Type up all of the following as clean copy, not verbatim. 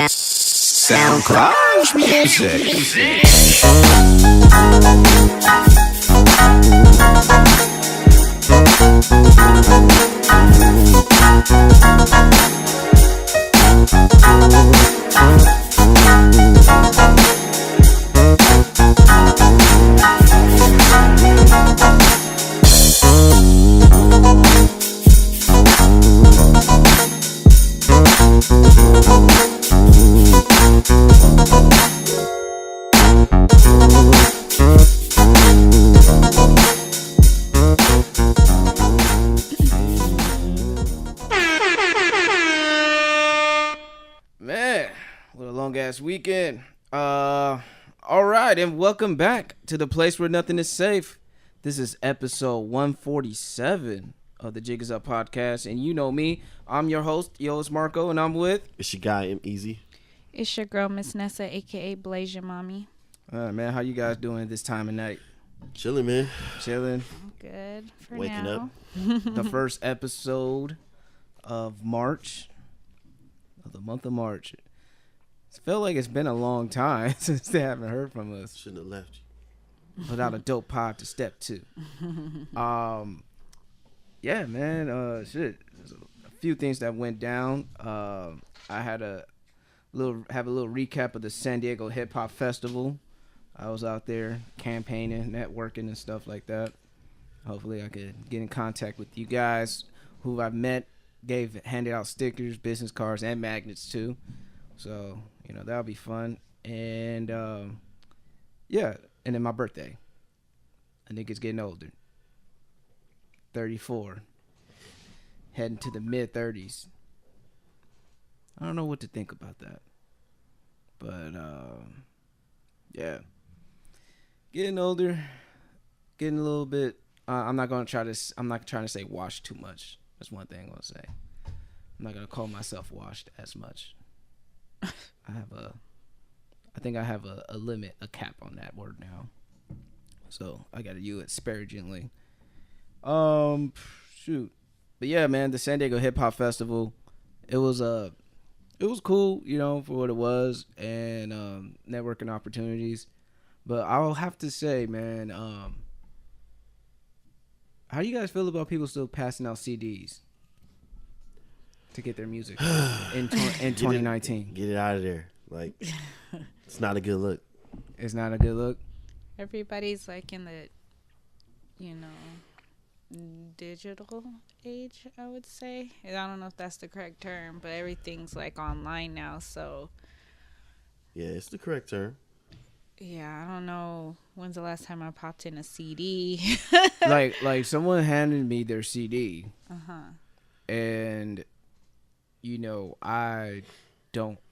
SoundCloud music. Man, a little long ass weekend. All right, and welcome back to the place where nothing is safe. This is episode 147 of the Jig Is Up podcast, and you know me. I'm your host, it's Marco, and I'm with. It's your guy, M Easy. It's your girl, Miss Nessa, aka Blaze, your mommy. Man, how you guys doing this time of night? Chilling, man. Chilling. I'm good for Waking now. The first episode of March, of the month of March. It felt like it's been a long time since they haven't heard from us. Shouldn't have left you. Without a dope pod to step to. Yeah, man. Shit. There's a few things that went down. I had a little recap of the San Diego Hip Hop Festival. I was out there campaigning, networking, and stuff like that. Hopefully, I could get in contact with you guys who I've met. Handed out stickers, business cards, and magnets too. So that'll be fun. And yeah, and then my birthday. I think it's getting older. 34. Heading to the mid-30s. I don't know what to think about that. But yeah. Getting older. Getting a little bit I'm not trying to say washed too much. That's one thing I'm gonna say. I'm not gonna call myself washed as much. I think I have a limit, a cap on that word now. So I gotta use it sparingly. Shoot. But yeah, man, the San Diego Hip Hop Festival, it was cool, for what it was, and networking opportunities. But I'll have to say, man, how do you guys feel about people still passing out CDs to get their music in 2019? Get it out of there. Like, it's not a good look. It's not a good look. Everybody's like in the, digital age, I would say. And I don't know if that's the correct term, but everything's like online now. So yeah, it's the correct term. Yeah, I don't know when's the last time I popped in a CD. like someone handed me their CD. And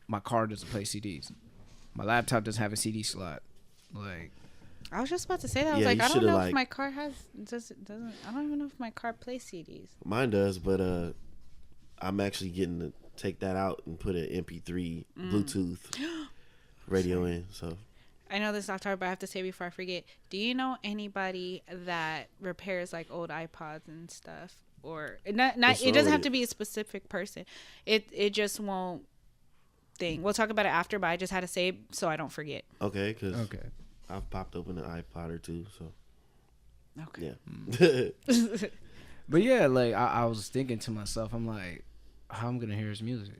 my car doesn't play CDs. My laptop doesn't have a CD slot. Like, I was just about to say that. I was Yeah, like, you I don't know shoulda, if my car doesn't. I don't even know if my car plays CDs. Mine does, but I'm actually getting to take that out and put an MP3 Bluetooth radio in. So I know this is October, but I have to say before I forget. Do you know anybody that repairs like old iPods and stuff? Or not it doesn't have to be a specific person. It just won't thing. We'll talk about it after, but I just had to say it so I don't forget. okay, because okay. I've popped open an iPod or two. So Okay. yeah. But yeah, like I was thinking to myself, I'm like, how am I gonna hear his music?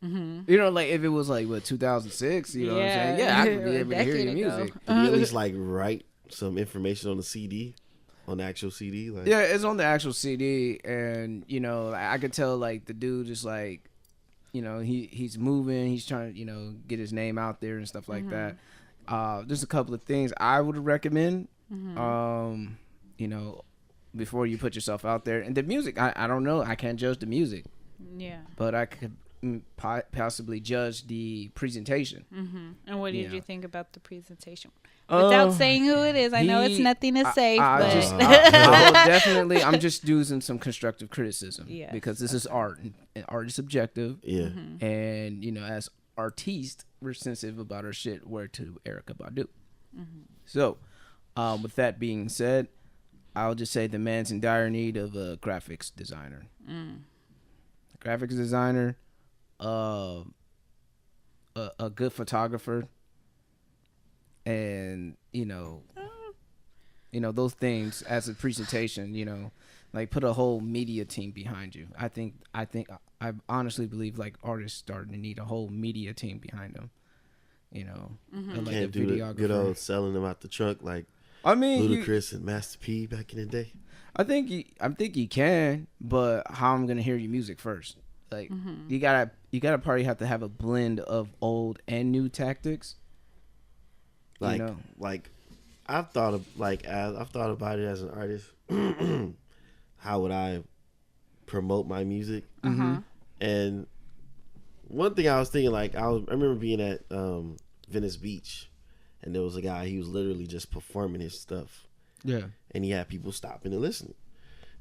Like if it was like 2006, what I'm saying? Yeah, I could be able to hear your music. Could you at least like write some information on the CD, on the actual CD? Like, Yeah, it's on the actual CD, and I could tell like the dude is like, he's moving, he's trying to get his name out there and stuff like that. There's a couple of things I would recommend. Before you put yourself out there, and the music, I don't know, I can't judge the music. Yeah. But I could possibly judge the presentation. And what did you think about the presentation? Without saying who it is, I know it's nothing is safe, but I'm just using some constructive criticism because this is art, and art is subjective. Yeah. And as artistes, we're sensitive about our shit. Word to Erykah Badu. So, with that being said, I'll just say the man's in dire need of a graphics designer. Graphics designer. a good photographer, and those things as a presentation, like put a whole media team behind you. I honestly believe like artists starting to need a whole media team behind them. Like Can't a do the videographer. good old selling them out the trunk like I mean, Ludacris and Master P back in the day. I think you can, but how I'm gonna hear your music first? Like you gotta probably have to have a blend of old and new tactics. Like I've thought about it as an artist. How would I promote my music? And one thing I was thinking, like I remember being at Venice Beach, and there was a guy. He was literally just performing his stuff. Yeah. And he had people stopping and listening.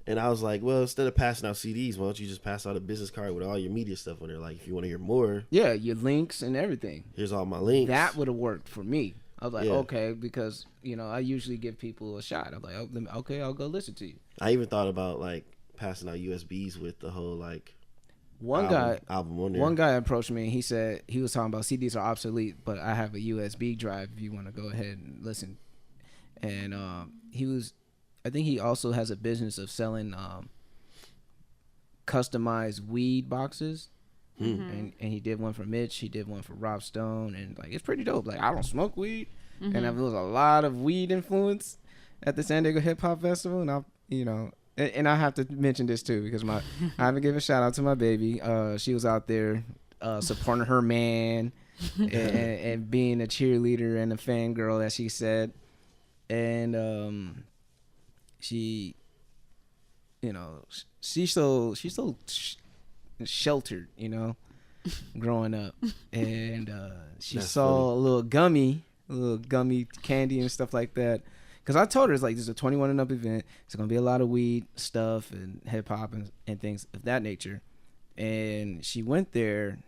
And I was like, well, instead of passing out CDs, why don't you just pass out a business card with all your media stuff on there? Like, if you want to hear more, yeah, your links and everything. Here's all my links. That would have worked for me. I was like, okay, because I usually give people a shot. I'm like, okay, I'll go listen to you. I even thought about like passing out USBs with the whole like album on there. One guy approached me and he said he was talking about CDs are obsolete, but I have a USB drive if you want to go ahead and listen. And I think he also has a business of selling customized weed boxes. And he did one for Mitch, he did one for Rob Stone, and like it's pretty dope. Like I don't smoke weed, and there was a lot of weed influence at the San Diego Hip Hop Festival, and I have to mention this too because I have to give a shout out to my baby. She was out there supporting her man and being a cheerleader and a fangirl, as she said, and she's so sheltered, growing up, and she That's saw funny. a little gummy candy and stuff like that. Because I told her it's like this is a 21 and up event. It's gonna be a lot of weed stuff and hip hop and things of that nature. And she went there,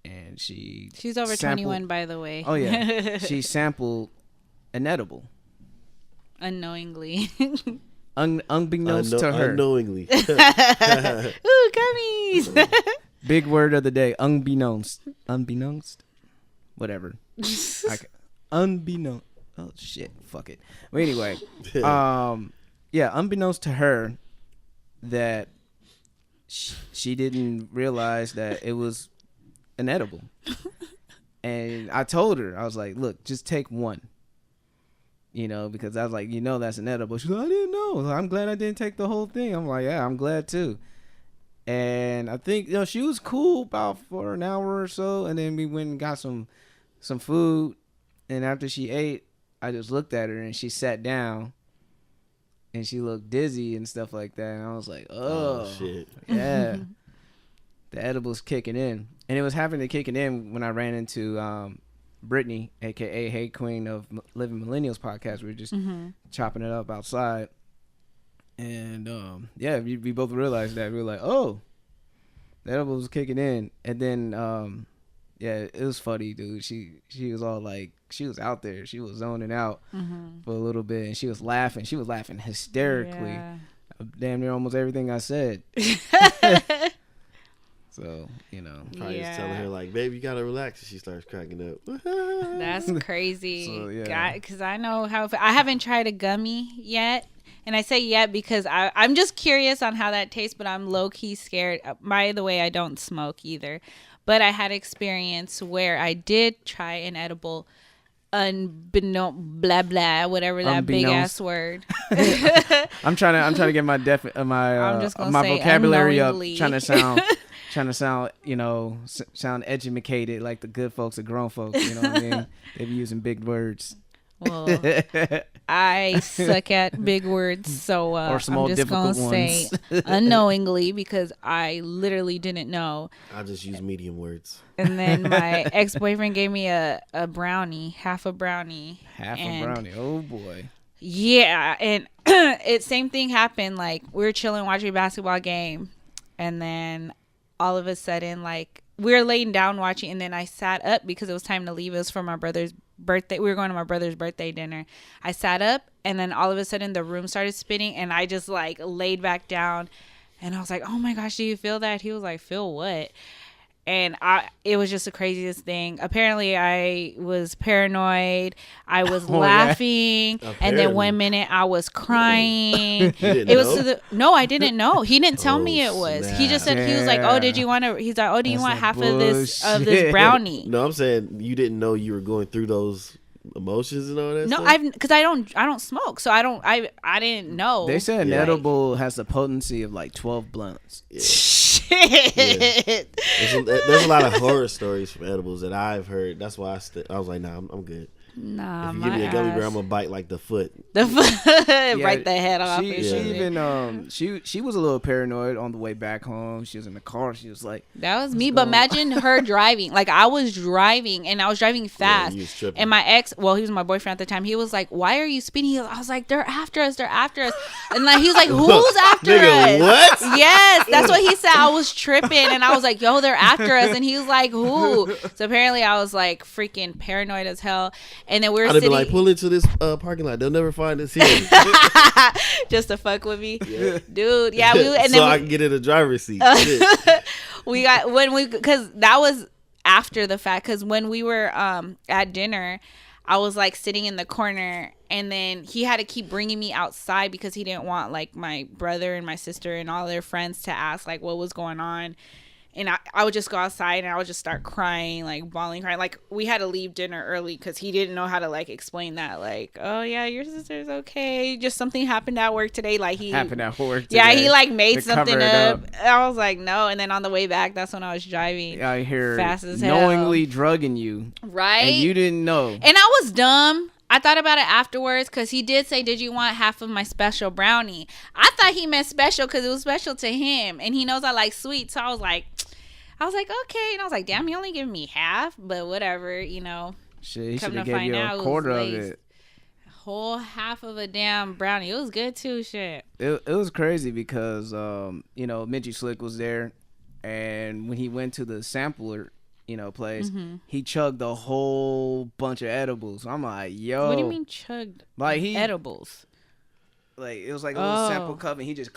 and she's over 21, by the way. Oh yeah, she sampled an edible unknowingly. Unbeknownst to her. Unknowingly. Ooh, gummies. Big word of the day. Unbeknownst. Whatever. Unbeknownst. Oh shit. Fuck it. Well, anyway. Unbeknownst to her that she didn't realize that it was an edible. And I told her, I was like, look, just take one. Because I was like, that's an edible. She's like, I didn't know. Like, I'm glad I didn't take the whole thing. I'm like, yeah, I'm glad too. And I think, she was cool about for an hour or so. And then we went and got some food. And after she ate, I just looked at her and she sat down and she looked dizzy and stuff like that. And I was like, oh shit. Yeah. The edible's kicking in. And it was happening to kicking in when I ran into, Brittany, aka Hey Queen of Living Millennials podcast. We were just chopping it up outside, and we both realized that. We were like, oh, the edible was kicking in. And then it was funny, dude. She was all like, she was out there, she was zoning out for a little bit, and she was laughing hysterically, damn near almost everything I said. So, Probably just telling her, like, babe, you got to relax. And she starts cracking up. That's crazy. So, yeah. Because I know how... I haven't tried a gummy yet. And I say yet because I'm just curious on how that tastes, but I'm low-key scared. By the way, I don't smoke either. But I had experience where I did try an edible unbeknownst, blah, blah, whatever that big-ass word. I'm trying to get my vocabulary up, trying to sound... sound educated like the good folks, the grown folks. You know what I mean? They be using big words. Well, I suck at big words, so or some I'm just gonna say unknowingly because I literally didn't know. I'll just use medium words. And then my ex-boyfriend gave me a brownie, half a brownie. Oh boy. Yeah, and same thing happened. Like we were chilling, watching a basketball game, and then all of a sudden, like, we were laying down watching, and then I sat up because it was time to leave. It was for my brother's birthday. We were going to my brother's birthday dinner. I sat up, and then all of a sudden, the room started spinning, and I just, like, laid back down, and I was like, oh, my gosh, do you feel that? He was like, feel what? And it was just the craziest thing. Apparently, I was paranoid. I was laughing, and then one minute I was crying. It was no, I didn't know. He didn't tell me it was. Snap. He just said he was like, "Oh, did you want to?" He's like, "Oh, do you want half of this brownie?" No, I'm saying you didn't know you were going through those emotions and all that. No, stuff? because I don't smoke, so I didn't know. They said an edible has the potency of like 12 blunts. Yeah. Shit. Yeah. There's a lot of horror stories from edibles that I've heard. That's why I was like, nah, I'm good. Nah, if you give me a gummy bear, I'm gonna bite like the foot. Bite the head off. She was a little paranoid on the way back home. She was in the car. She was like, "That was me." But imagine her driving. Like I was driving, and I was driving fast. Yeah, and my ex, well, he was my boyfriend at the time. He was like, "Why are you speeding?" I was like, "They're after us. They're after us." And like he was like, "Who's after us?" What? Yes, that's what he said. I was tripping, and I was like, "Yo, they're after us." And he was like, "Who?" So apparently, I was like freaking paranoid as hell. And then we were sitting. Been like, pull into this parking lot. They'll never find us here. Just to fuck with me, dude. Yeah, I can get in the driver's seat. We got because that was after the fact. Because when we were at dinner, I was like sitting in the corner, and then he had to keep bringing me outside because he didn't want like my brother and my sister and all their friends to ask like what was going on. And I would just go outside and I would just start crying, like bawling, crying. Like we had to leave dinner early because he didn't know how to like explain that. Like, oh yeah, your sister's okay. Just something happened at work today. Like happened at work today. Yeah, he like made something up. I was like, no. And then on the way back, that's when I was driving. I hear fast as hell, knowingly drugging you, right? And you didn't know. And I was dumb. I thought about it afterwards because he did say, "Did you want half of my special brownie?" I thought he meant special because it was special to him, and he knows I like sweet. So I was like, okay, and I was like, damn, you only giving me half, but whatever, you know. Shit, he should have gave you a quarter of it. Whole half of a damn brownie. It was good too. Shit. It was crazy because Minji Slick was there, and when he went to the sampler, place, he chugged a whole bunch of edibles. I'm like, yo. What do you mean chugged? Like edibles? Like it was like a little sample cup, and he just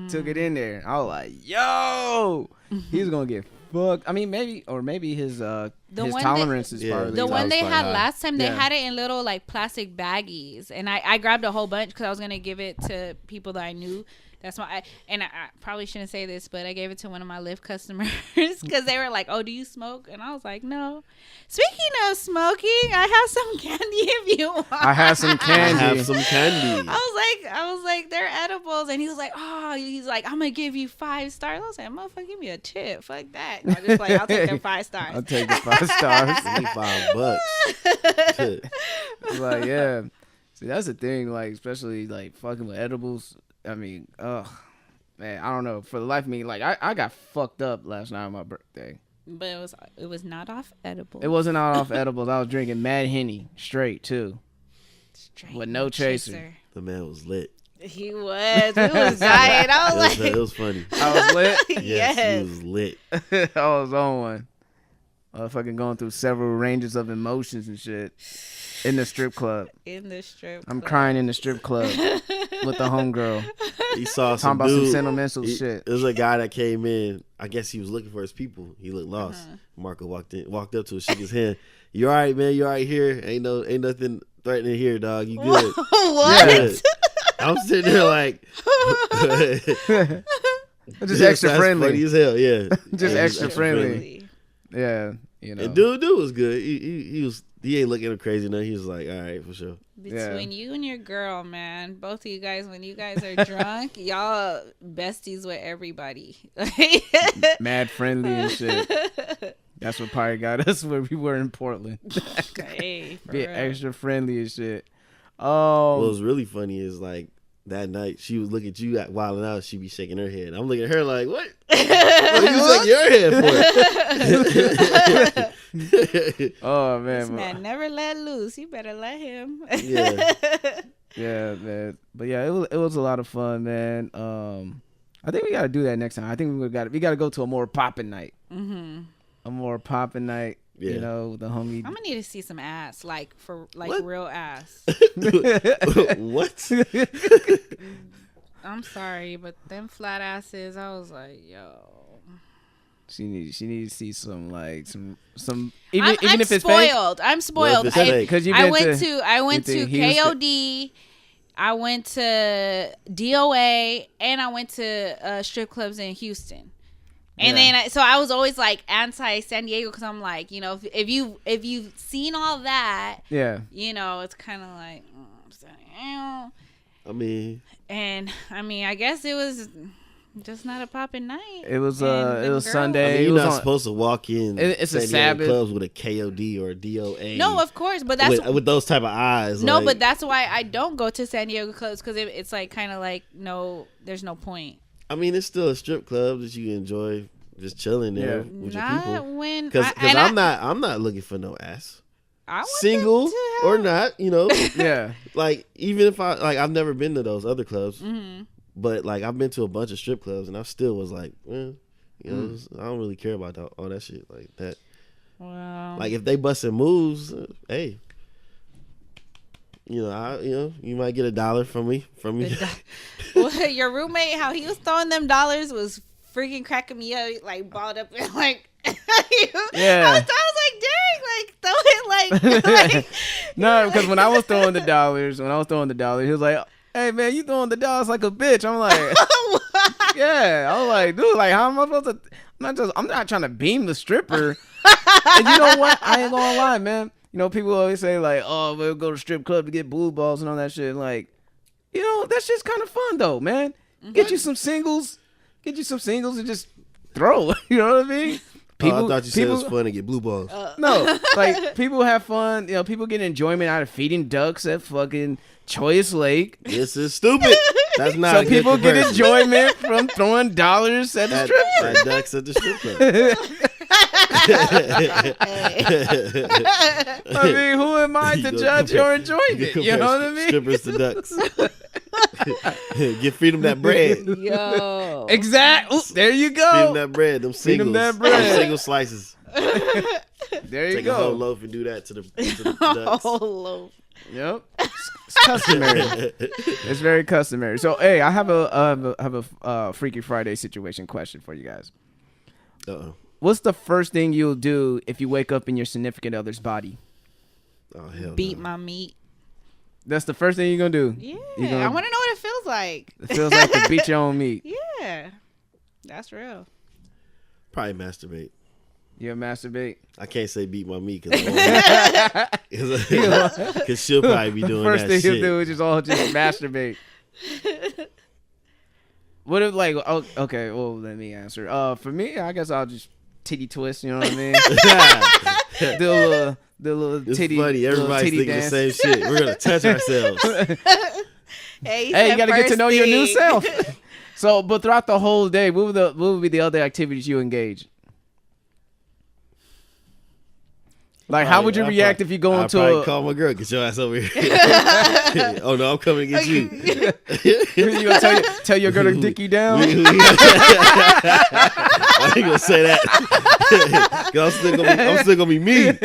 took it in there. I was like, yo, he's gonna get fucked. I mean, maybe his tolerance is part of the one they had last time. They had it in little like plastic baggies, and I grabbed a whole bunch because I was gonna give it to people that I knew. That's why I probably shouldn't say this, but I gave it to one of my Lyft customers because they were like, "Oh, do you smoke?" And I was like, "No." Speaking of smoking, I have some candy if you want. I have some candy. I was like, they're edibles, and he was like, "Oh," he's like, "I'm gonna give you 5 stars." I was like, "Motherfucker, give me a tip." Fuck that. I was just like, I'll take them 5 stars. I'll take the 5 stars. $5. Like, yeah. See, that's the thing. Like, especially like fucking with edibles. I mean, man, I don't know. For the life of me, like I got fucked up last night on my birthday. But it was not off edibles. It wasn't off edibles. I was drinking Mad Henny straight too, with no chaser. The man was lit. He was. We was dying. I was like, it was funny. I was lit. Yes, he was lit. I was on one. I was fucking going through several ranges of emotions and shit. In the strip club. I'm crying in the strip club with the homegirl. He saw some dude. About some sentimental shit. There was a guy that came in. I guess he was looking for his people. He looked lost. Marco walked up to him, shook his hand. "You all right, man? You all right here? Ain't nothing threatening here, dog. You good?" What? Good. I'm sitting there like, just extra friendly. Funny as hell, yeah. Just extra friendly. Yeah, And dude was good. He ain't looking crazy now. He was like, all right, for sure. Between you and your girl, man, both of you guys, when you guys are drunk, y'all besties with everybody. Mad friendly and shit. That's what probably got us where we were in Portland. Hey, be extra friendly and shit. What was really funny is like that night she was looking at you wilding out. She be shaking her head. I'm looking at her like, what? What are you shaking your head for? Oh man, this man never let loose. You better let him. Yeah, yeah, man. But yeah, it was a lot of fun, man. I think we gotta do that next time. I think we gotta go to a more popping night. A more popping night. Yeah. You know, the homie. I'm gonna need to see some ass, like what? Real ass. What? I'm sorry, but them flat asses, I was like, yo. She needs to see some even I'm if it's spoiled. I'm spoiled. Because I went to KOD. I went to DOA, and I went to strip clubs in Houston. And then I was always like anti San Diego because I'm like, you know, if you've seen all that, you know, it's kind of like, I guess it was just not a popping night. It was Sunday. You're not supposed to walk in. It's a Sabbath clubs with a KOD or a DOA. No, of course, but that's with those type of eyes. No, but that's why I don't go to San Diego clubs because it's like kind of like there's no point. I mean, it's still a strip club that you can enjoy just chilling there with your people. Because I'm not looking for no ass. Single or not, you know. Yeah. Like even if I've never been to those other clubs, but like I've been to a bunch of strip clubs and I still was like, you know, I don't really care about all that shit like that. Well, like if they busting moves, hey. You know, you might get $1 from me. Well, your roommate, how he was throwing them dollars was freaking cracking me up, like balled up and like. I was like, dang, like throw it like. No, because when I was throwing the dollars, he was like, "Hey man, you throwing the dollars like a bitch." I'm like, yeah. I was like, dude, like how am I supposed to? I'm not trying to beam the stripper. And you know what? I ain't gonna lie, man. You know, people always say like, "Oh, we'll go to strip club to get blue balls and all that shit." Like, you know, that's just kind of fun though, man. Get you some singles and just throw. You know what I mean? I thought you said it was fun to get blue balls. No, like people have fun. You know, people get enjoyment out of feeding ducks at fucking Choice Lake. This is stupid. That's not. So people get enjoyment from throwing dollars at the strip club. At ducks at the strip club. I mean, who am I to judge your enjoyment? You know what I mean? Strippers to ducks. Feed them that bread. Yo. Exactly. There you go. Feed them that bread. Them singles. Feed them that bread. Them single slices. There you go. Take a whole loaf and do that to the ducks. Whole loaf. Yep. It's customary. It's very customary. So, hey, I have a Freaky Friday situation question for you guys. Uh-oh. What's the first thing you'll do if you wake up in your significant other's body? Oh, hell Beat no. my meat. That's the first thing you're going to do? Yeah. I want to know what it feels like. It feels like to beat your own meat. Yeah. That's real. Probably masturbate. You'll masturbate? I can't say beat my meat because she'll probably be doing that shit. The first thing he'll do is just masturbate. What if like, okay, well, let me answer. For me, I guess I'll just titty twist, you know what I mean? the little titty. It's funny, everybody's thinking dance. the same shit. We're going to touch ourselves. Hey, you got to get to know your new self. So, but throughout the whole day, what would be the other activities you engage? Like, how would you react if you go into I'd call my girl, get your ass over here. Oh, no, I'm coming to get you. You gonna tell your girl to dick you down? I ain't gonna say that. Cause I'm still gonna be me. I'm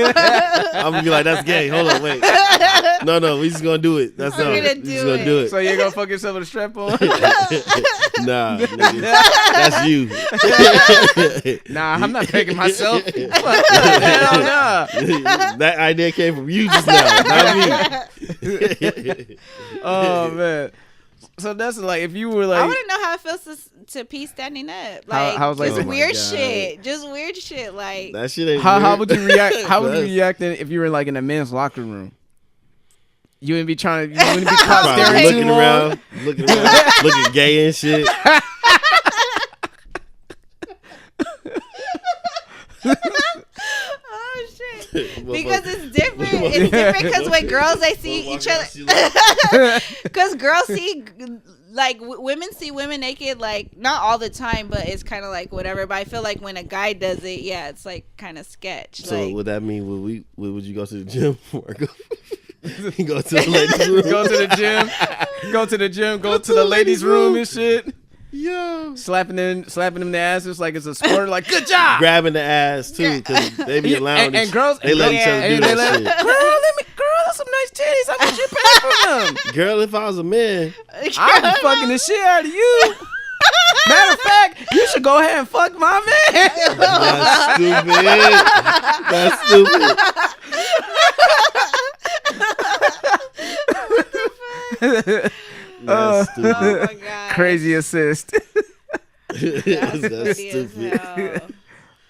gonna be like, that's gay. Hold on, wait. No, we just gonna do it. That's all. We just gonna do it. So you ain't gonna fuck yourself with a strap on? Nah, nigga. That's you. Nah, I'm not picking myself. Hell nah. That idea came from you just now, not me. Oh man. So that's like if you were like, I want to know how it feels to pee standing up. Like, how's like just weird shit. Just weird shit. Like that shit ain't how weird. would you react? How would you react if you were like in a men's locker room? You wouldn't be trying to. You wouldn't be caught staring looking too around, looking gay and shit. oh shit! Because it's different. It's different because when girls they see each other, because girls see like women see women naked, like not all the time, but it's kind of like whatever. But I feel like when a guy does it, yeah, it's like kind of sketch. So like, would that mean would you go to the gym or go? Go to the ladies' room. Go to the gym. Go to the gym. Go to the ladies' room and shit. Yeah. Slapping them in the ass just like it's a sport. Like, good job. Grabbing the ass too, because they be allowing and girls. They let each other do that shit. Girl, that's some nice titties. I want you to pay for them. Girl, if I was a man, I'd be fucking the shit out of you. Matter of fact, you should go ahead and fuck my man. That's stupid. That's stupid. That's stupid. Oh my god. Crazy assist. That's stupid.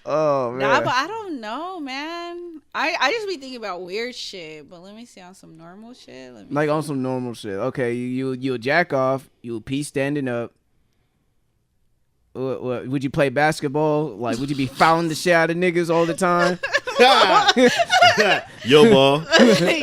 Oh man. Nah, but I don't know, man. I just be thinking about weird shit. But let me see on some normal shit. Like on some normal shit. Okay, you'll jack off. You'll pee standing up. What, would you play basketball? Like, would you be fouling the shit out of niggas all the time? Yo ball.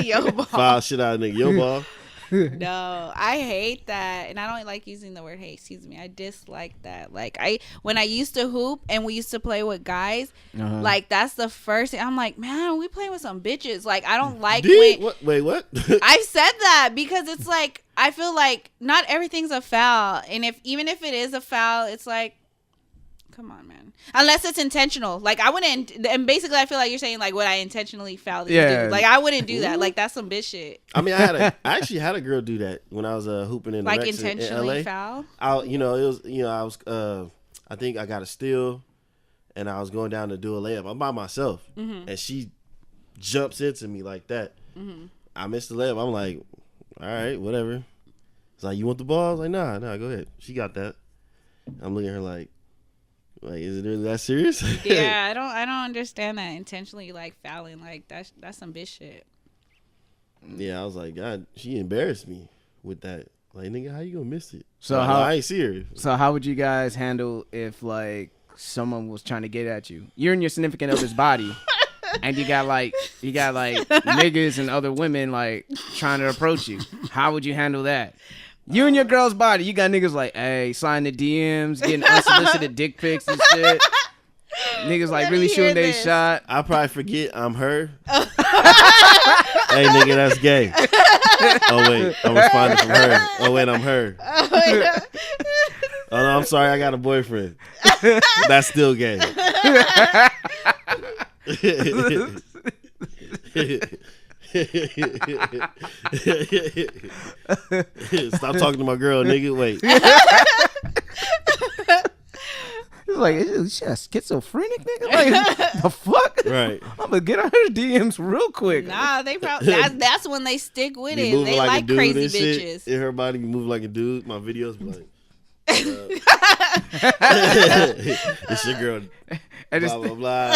Yo ball. Foul shit out of nigga. Yo ball. No, I hate that, and I don't like using the word hate. Excuse me, I dislike that. Like when I used to hoop and we used to play with guys, like that's the first thing I'm like, man, we playing with some bitches. Like I don't like Wait, what? I've said that because it's like I feel like not everything's a foul, and even if it is a foul, it's like, come on, man. Unless it's intentional. Like, I wouldn't... And basically, I feel like you're saying, like, would I intentionally foul these dudes? Like, I wouldn't do that. Like, that's some bitch shit. I mean, I actually had a girl do that when I was hooping in the like, Rex intentionally in LA. foul? I think I got a steal, and I was going down to do a layup. I'm by myself, and she jumps into me like that. I missed the layup. I'm like, all right, whatever. It's like, you want the ball? I was like, nah, go ahead. She got that. I'm looking at her like, is it really that serious? Yeah, I don't understand that intentionally, like, fouling. Like, that's some bitch shit. Yeah, I was like, God, she embarrassed me with that. Like, nigga, how you gonna miss it? So I ain't serious. So how would you guys handle if, like, someone was trying to get at you? You're in your significant other's body, and you got like niggas and other women like trying to approach you. How would you handle that? You and your girl's body, you got niggas like, hey, sign the DMs, getting unsolicited dick pics and shit. Niggas like really shooting their shot. I probably forget I'm her. Hey, nigga, that's gay. Oh, wait, I'm responding from her. Oh, wait, I'm her. Oh, no, I'm sorry, I got a boyfriend. That's still gay. Stop talking to my girl, nigga. Wait. It's like, is she a schizophrenic nigga? Like, the fuck? Right. I'm gonna get on her DMs real quick. They probably that's when they stick with Be it. They like crazy bitches. In her body, be moving like a dude. My videos be like, it's your girl. And blah blah blah.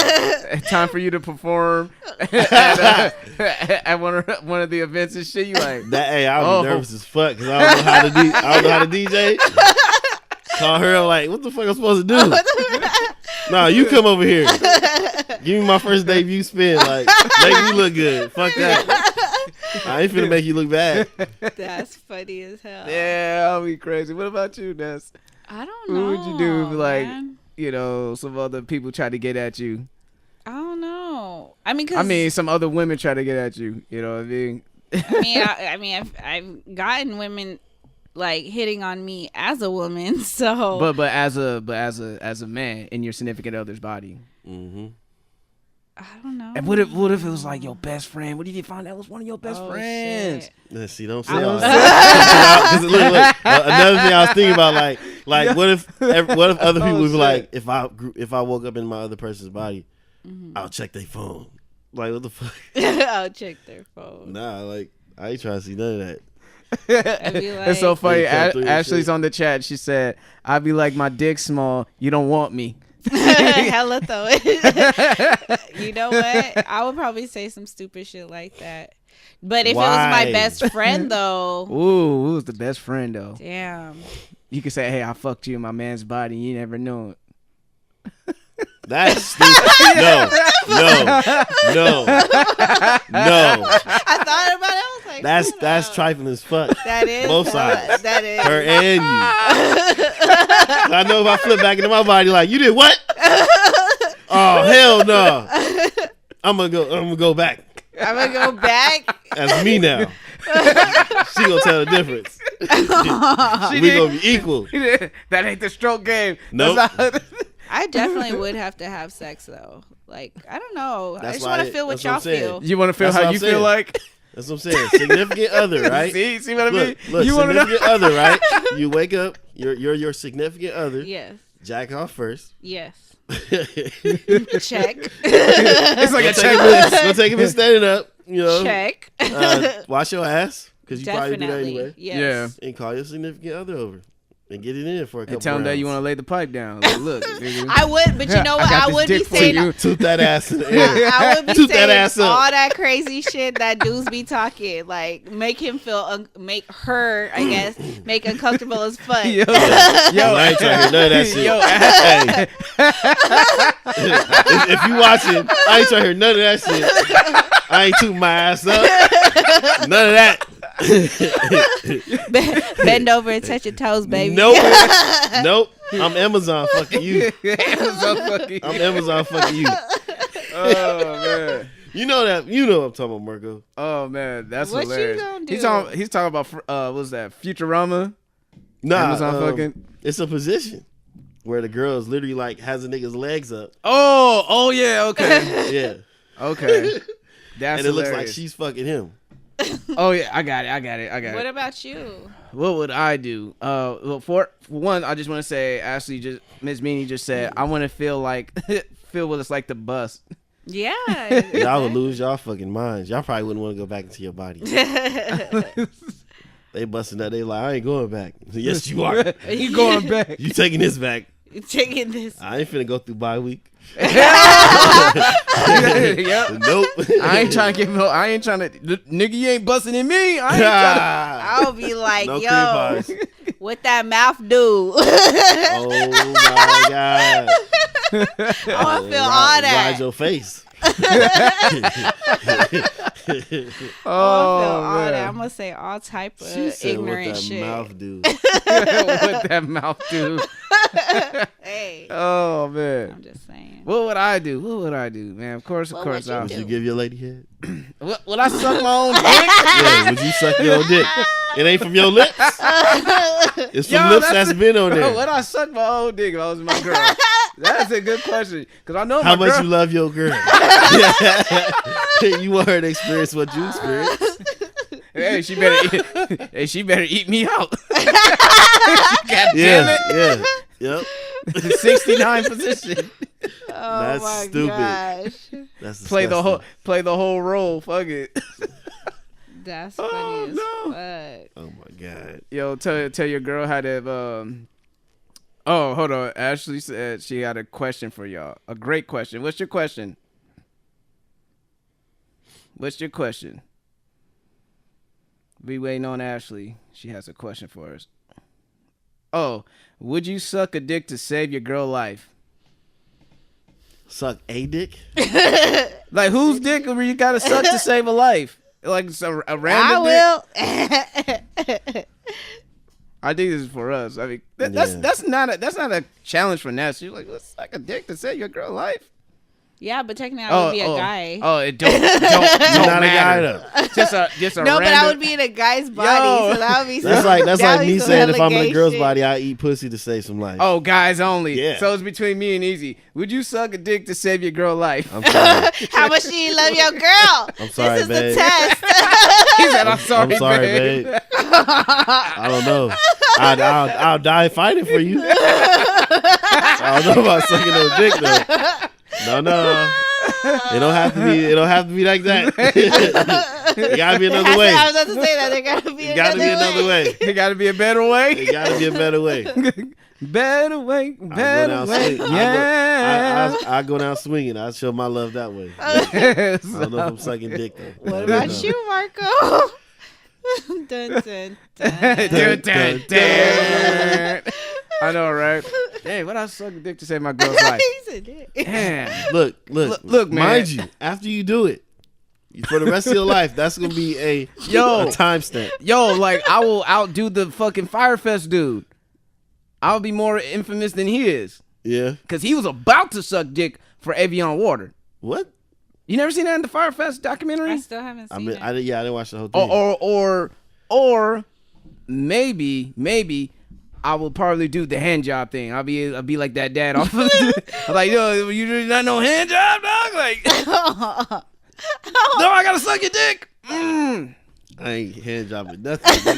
Time for you to perform at one of the events and shit. You like that? Hey, I'll be nervous as fuck because I don't know how to DJ. Call her like, what the fuck I'm supposed to do? Nah, you come over here. Give me my first debut spin. Like, make me look good. Fuck that. I ain't finna make you look bad. That's funny as hell. Yeah, I'll be crazy. What about you, Ness? I don't know. What would you do if, like, man. Some other people try to get at you? I don't know. I mean, some other women try to get at you. You know what I mean? I mean, I've gotten women like hitting on me as a woman. So, but as a man in your significant other's body. Mm-hmm. I don't know. And what if it was like your best friend? What if you find that was one of your best friends? Shit. See, don't say all that. Look, another thing I was thinking about, like what if other people was like, if I woke up in my other person's body, I'll check their phone. Like, what the fuck? I'll check their phone. Nah, like, I ain't trying to see none of that. I'd be like, it's so funny. Ashley's shit. on the chat. She said, "I'd be like, my dick's small. You don't want me." Hella though. You know what? I would probably say some stupid shit like that. But if it was my best friend though, ooh, who's the best friend though? Damn. You could say, "Hey, I fucked you in my man's body. You never know it." That's stupid. No. I thought about it. I was like, that's trifling as fuck. That is both sides. That is her and you. I know if I flip back into my body, like, you did what? Oh hell no! I'm gonna go back. I'm gonna go back. That's me now. She gonna tell the difference. We gonna be equal. That ain't the stroke game. Nope. I definitely would have to have sex though. Like, I don't know. I just want to feel what y'all feel. You want to feel how you feel like? That's what I'm saying. Significant other, right? See what I mean? Look, You significant other, right? You wake up, You're your significant other. Yes. Jack off first. Yes. Check. It's like a checklist. Don't take him standing up. You know. Check. Wash your ass because you probably do that anyway. Yes. And call your significant other over and get it in for a couple. And tell him that you want to lay the pipe down. Like, look, nigga. I would, but you know what? I would be saying. Toot that ass in the air. I would be Toot saying that ass up. all that crazy shit that dudes be talking. Like, make him feel, make her, I guess, make uncomfortable as fuck. Yo, I ain't trying to hear none of that shit. Yo, hey. If you watching, I ain't trying to hear none of that shit. I ain't tooting my ass up. None of that. Bend over and touch your toes, baby. Nope. I'm Amazon fucking you. I'm Amazon fucking you. Oh man. You know that. You know what I'm talking about, Marco. Oh man, that's what hilarious. You gonna do? He's talking about what's that? Futurama. Nah, Amazon fucking. It's a position where the girl is literally like has a nigga's legs up. Oh yeah, okay. Yeah. Okay. That's and it hilarious. looks like she's fucking him. Oh yeah, I got it. What about you? What would I do? Well, for one, I just want to say, Ashley, Miss Meanie just said, I want to feel what it's like to bust. Yeah. Y'all would lose y'all fucking minds. Y'all probably wouldn't want to go back into your body. They busting that. They like, I ain't going back. Yes, you are. You going back? You taking this back? Taking this. I ain't finna go through bye week. Yep. Nope. I ain't trying to nigga, you ain't busting in me. I'll be like, no yo, what that mouth do? Oh my god. I want to feel all that. Ride your face. I'm gonna say all type of ignorant what that shit. Mouth do. What that mouth do? Hey. Oh man. I'm just saying. What would I do, man? Of course. Would you give your lady head? Would I suck my own dick? Yeah, would you suck your own dick? It ain't from your lips. It's from lips that's been on there. Would I suck my own dick if I was my girl? That's a good question. Cause I know how my much girl, you love your girl. You want her to experience what you experienced. Hey, she better eat me out. God damn it. Yeah. Yep. 69 position. Oh that's my stupid. Gosh. That's play the whole role. Fuck it. That's funny as fuck. Oh my god. Yo, tell your girl how to. Oh, hold on. Ashley said she had a question for y'all. A great question. What's your question? We waiting on Ashley. She has a question for us. Oh, would you suck a dick to save your girl life? Suck a dick? Like whose dick would you gotta suck to save a life? Like a random dick? I think this is for us. I mean, that's not a challenge for Ness. You're like, let's suck a dick to save your girl life. Yeah, but technically I would be a guy. Oh, it don't not matter. A guy though. Just a no, random... but I would be in a guy's body, so that would be. That's like me saying if I'm in a girl's body, I eat pussy to save some life. Oh, guys only. Yeah. So it's between me and Easy. Would you suck a dick to save your girl life? I'm sorry. How much do you love your girl? I'm sorry, this is babe. the test. He said, "I'm sorry, babe. I don't know. I'll die fighting for you. I don't know about sucking no dick though. No. It don't have to be like that. It gotta be another way. I was about to say that. There gotta be another way. It gotta be a better way. It gotta be a better way. Better way. Yeah. I go down swinging. I show my love that way. I don't know if I'm sucking dick though. What about you, Marco? Dun, dun, dun. Dun. I know, right? Hey, what I suck a dick to save my girl's life? Damn. Look, man. Mind you, after you do it, for the rest of your life, that's gonna be a timestamp. Yo, like I will outdo the fucking Firefest dude. I'll be more infamous than he is. Yeah, because he was about to suck dick for Evian water. What? You never seen that in the Firefest documentary? I still haven't seen it. I didn't watch the whole thing. Or maybe I will probably do the hand job thing. I'll be like that dad off of I'm like, yo, you do not know hand job, dog? Like, no, I gotta suck your dick. I ain't hand jobbing nothing.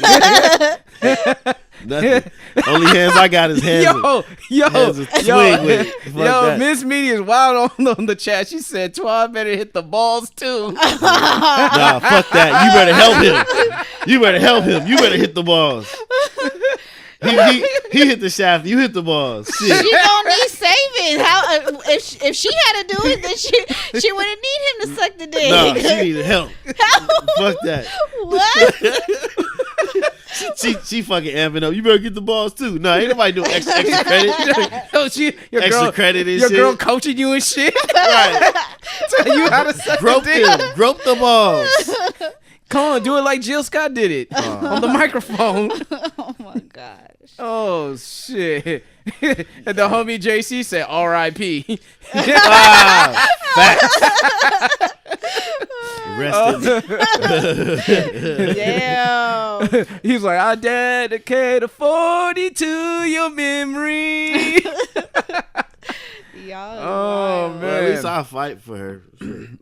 Nothing. Only hands I got is hands. Hands of swing with. Fuck Miss Media is wild on the chat. She said Twan better hit the balls too. Nah, fuck that. You better help him. You better hit the balls. He hit the shaft. You hit the balls. Shit. She don't need saving. How if she had to do it, then she wouldn't need him to suck the dick. No, she needed help. Fuck that. What? She fucking amping up. You better get the balls too. No, ain't nobody doing extra credit. Your credit and your shit. girl coaching you and shit. Right. Tell you how to suck Grope the dick. them. Grope the balls. Come on, do it like Jill Scott did it on the microphone. Oh my gosh. Oh shit! And the homie JC said R.I.P. Facts. Rest in Damn. He's like, I dedicate a 40 to your memory. Y'all. Oh wild. man! Well, at least I'll fight for her.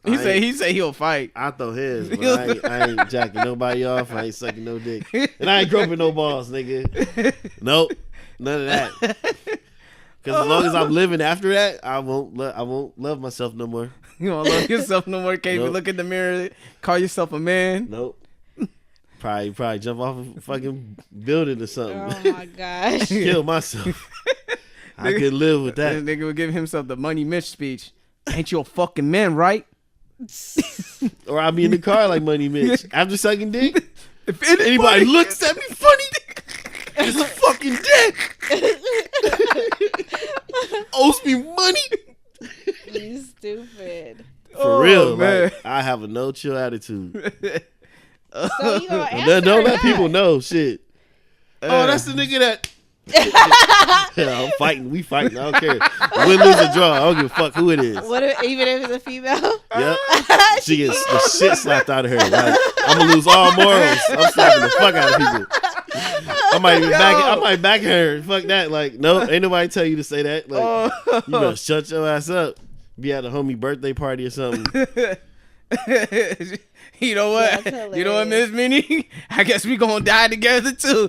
He said he'll fight. I throw his, but I ain't jacking nobody off. I ain't sucking no dick, and I ain't groping no balls, nigga. Nope, none of that. Because as long as I'm living after that, I won't love myself no more. You don't love yourself no more. Can't even Nope. look in the mirror, call yourself a man. Nope. Probably jump off a fucking building or something. Oh my gosh. Kill myself. I could live with This that. nigga would give himself the Money Mitch speech. Ain't you a fucking man, right? Or I'll be in the car like Money Mitch after sucking dick. If Anybody looks at me funny, it's fucking dick. Owes me money. You stupid. For real, man. like, I have a no chill attitude. So you gonna answer Don't or let people not? know shit. Oh, that's the nigga that. Yeah, I'm fighting. We fighting. I don't care. Win, lose, or draw. I don't give a fuck who it is. What if, even if it's a female? Yep. She gets the shit slapped out of her. Like, I'm gonna lose all morals. I'm slapping the fuck out of people. I might back her. Fuck that. Like, no, ain't nobody tell you to say that. Like, you better shut your ass up. Be at a homie birthday party or something. You know what? That's You know what, Miss Minnie? I guess we gonna die together too.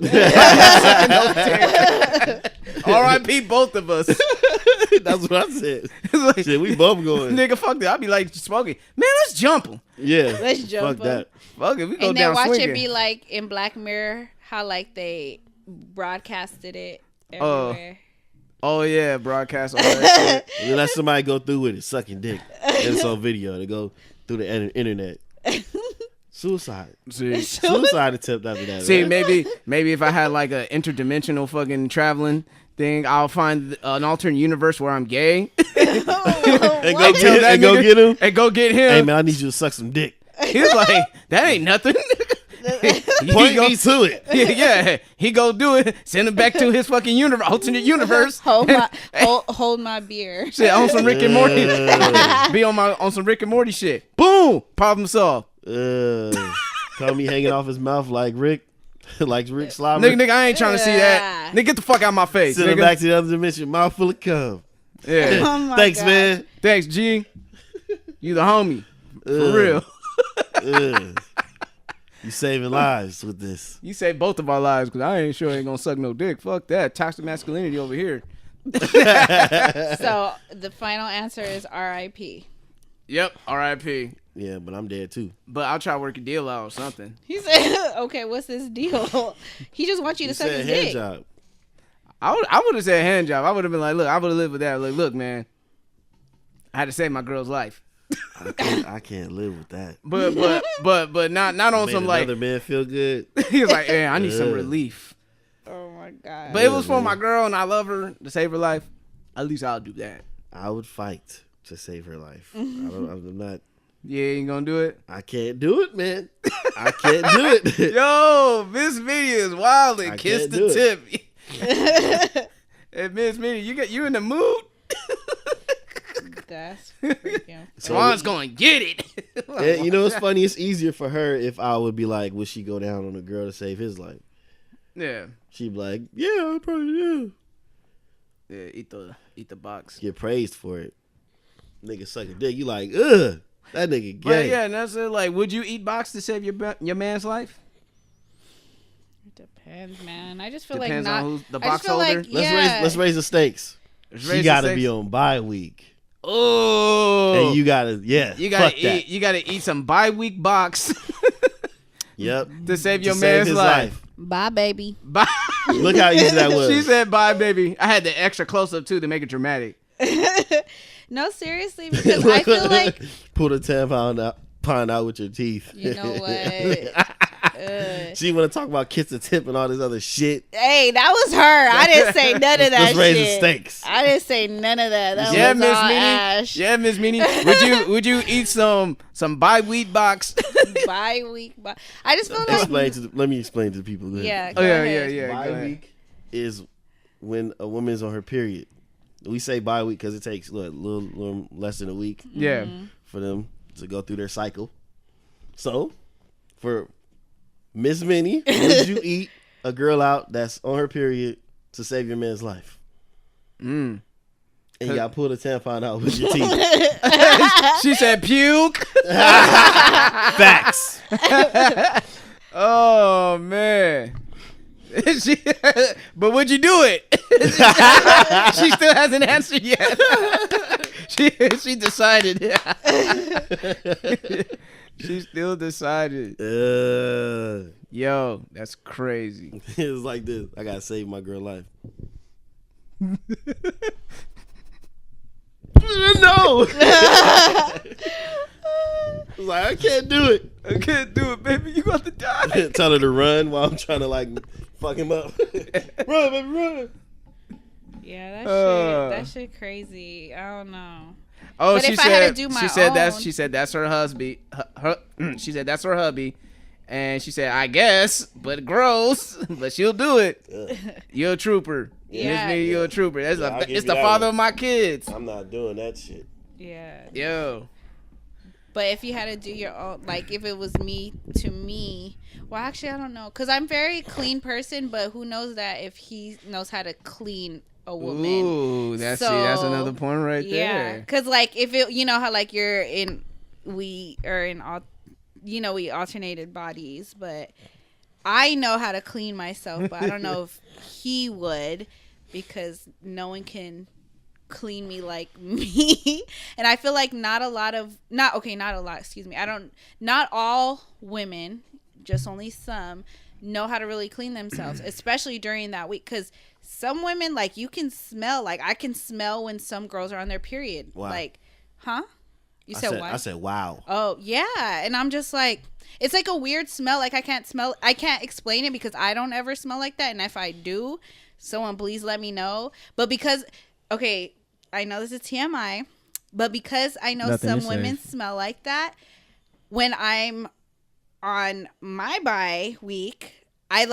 R.I.P. both of us. That's what I said. Like, Shit, we both going. nigga, fuck that. I'll be like smoking. Man, let's jump him. Yeah. Let's jump Fuck that. Fuck it, we go And down then watch swinging. it be like in Black Mirror, how like they broadcasted it Oh. everywhere. Oh yeah, broadcast all that shit. And then let somebody go through with it, sucking dick. And it's on video. They go through the internet. Suicide. Suicide attempt after that. See, right? maybe if I had like a interdimensional fucking traveling thing, I'll find an alternate universe where I'm gay. And Tell that go nigga- get him. And go get him. Hey man, I need you to suck some dick. He's like, that ain't nothing. Point me to it. Yeah, he go do it. Send him back to his fucking alternate universe. hold my beer. Shit, on some Rick and Morty. Be on some Rick and Morty shit. Boom, problem solved. Call me hanging off his mouth like Rick, like Rick Slobber. Nigga, I ain't trying to see that. Nigga, get the fuck out of my face. Send him Nigga. back to the other dimension, mouth full of cum. Yeah. Oh my Thanks, God. man. Thanks, G. You the homie. For real. You saving lives with this. You saved both of our lives because I ain't sure ain't gonna suck no dick. Fuck that. Toxic masculinity over here. So the final answer is R.I.P. Yep. R.I.P. Yeah, but I'm dead too. But I'll try to work a deal out or something. He said, "Okay, what's this deal?" He just wants you to You suck said his hand dick. job. I would have said hand job. I would have been like, look, I would have lived with that. Like, look, man, I had to save my girl's life. I can't live with that. But not on Made some like. another man feel good. He was like, man, I need some relief. Oh my God. But it was for my girl, and I love her to save her life. At least I'll do that. I would fight to save her life. I'm not. Yeah, you ain't gonna do it. I can't do it, man. I can't do it. Yo, Miss Media is wild and I kiss can't the do tip. Hey, Miss Media, you in the mood? That's freaking. Swan's gonna get it. And you know what's funny? It's easier for her if I would be like, would she go down on a girl to save his life? Yeah. She'd be like, yeah, I probably do. Yeah, eat the box. Get praised for it. Nigga suck a dick. You like, ugh, that nigga But gay. yeah, and that's it. Like, would you eat box to save your man's life? Depends, man. I just feel Depends like on not. who's the I just box feel holder. like, yeah. Let's raise the stakes. She gotta be on bye week. Oh, And you gotta you gotta eat some bi-week box. Yep. To save your man's life. Bye, baby. Bye. Look how easy that was. She said bye, baby. I had the extra close up too to make it dramatic. No, seriously, because I feel like pull the tampon out with your teeth. You know what? She want to talk about kiss the tip and all this other shit. Hey, that was her. I didn't say none of that. Let's raise the shit. stakes. I didn't say none of that. That Yeah, was Miss all Minnie. Ash. Yeah, Miss Minnie. Would you eat some bi-week box? Bi-week. I just feel like. Let me explain to the people. Yeah. Yeah. Bi-week is when a woman's on her period. We say bi-week because it takes a little less than a week. Yeah. For them to go through their cycle. So, for Miss Minnie, would you eat a girl out that's on her period to save your man's life? And you got to pull the tampon out with your teeth. She said puke. Facts. Oh, man. But would you do it? She still hasn't answered yet. She decided. She still decided. Yo, that's crazy. It's like this. I gotta save my girl life. No. I was like, I can't do it. I can't do it, baby. You got to die. Tell her to run while I'm trying to like fuck him up. Run, baby, run. Yeah, that shit crazy. I don't know. Oh, but she if said, I had to do my she said that's her husband. She said that's her hubby. And she said, I guess, but gross, but she'll do it. You're a trooper. Yeah. You're a trooper. It's the that father one. of my kids. I'm not doing that shit. Yeah. Yo. But if you had to do your own, like if it was me, well, actually, I don't know. Because I'm a very clean person, but who knows that if he knows how to clean a woman. Ooh, that's another point right there. Yeah. Because like if it, you know how like we alternated bodies, but I know how to clean myself, but I don't know if he would, because no one can clean me like me. And I feel like not all women, just only some, know how to really clean themselves, especially during that week, because some women, like, you can smell, like I can smell when some girls are on their period. Wow. Like, huh? You said what? I said wow. Oh yeah. And I'm just like, it's like a weird smell. Like I can't explain it because I don't ever smell like that. And if I do, someone please let me know. But because, okay, I know this is TMI, but because I know some women smell like that, when I'm on my bi week, I'm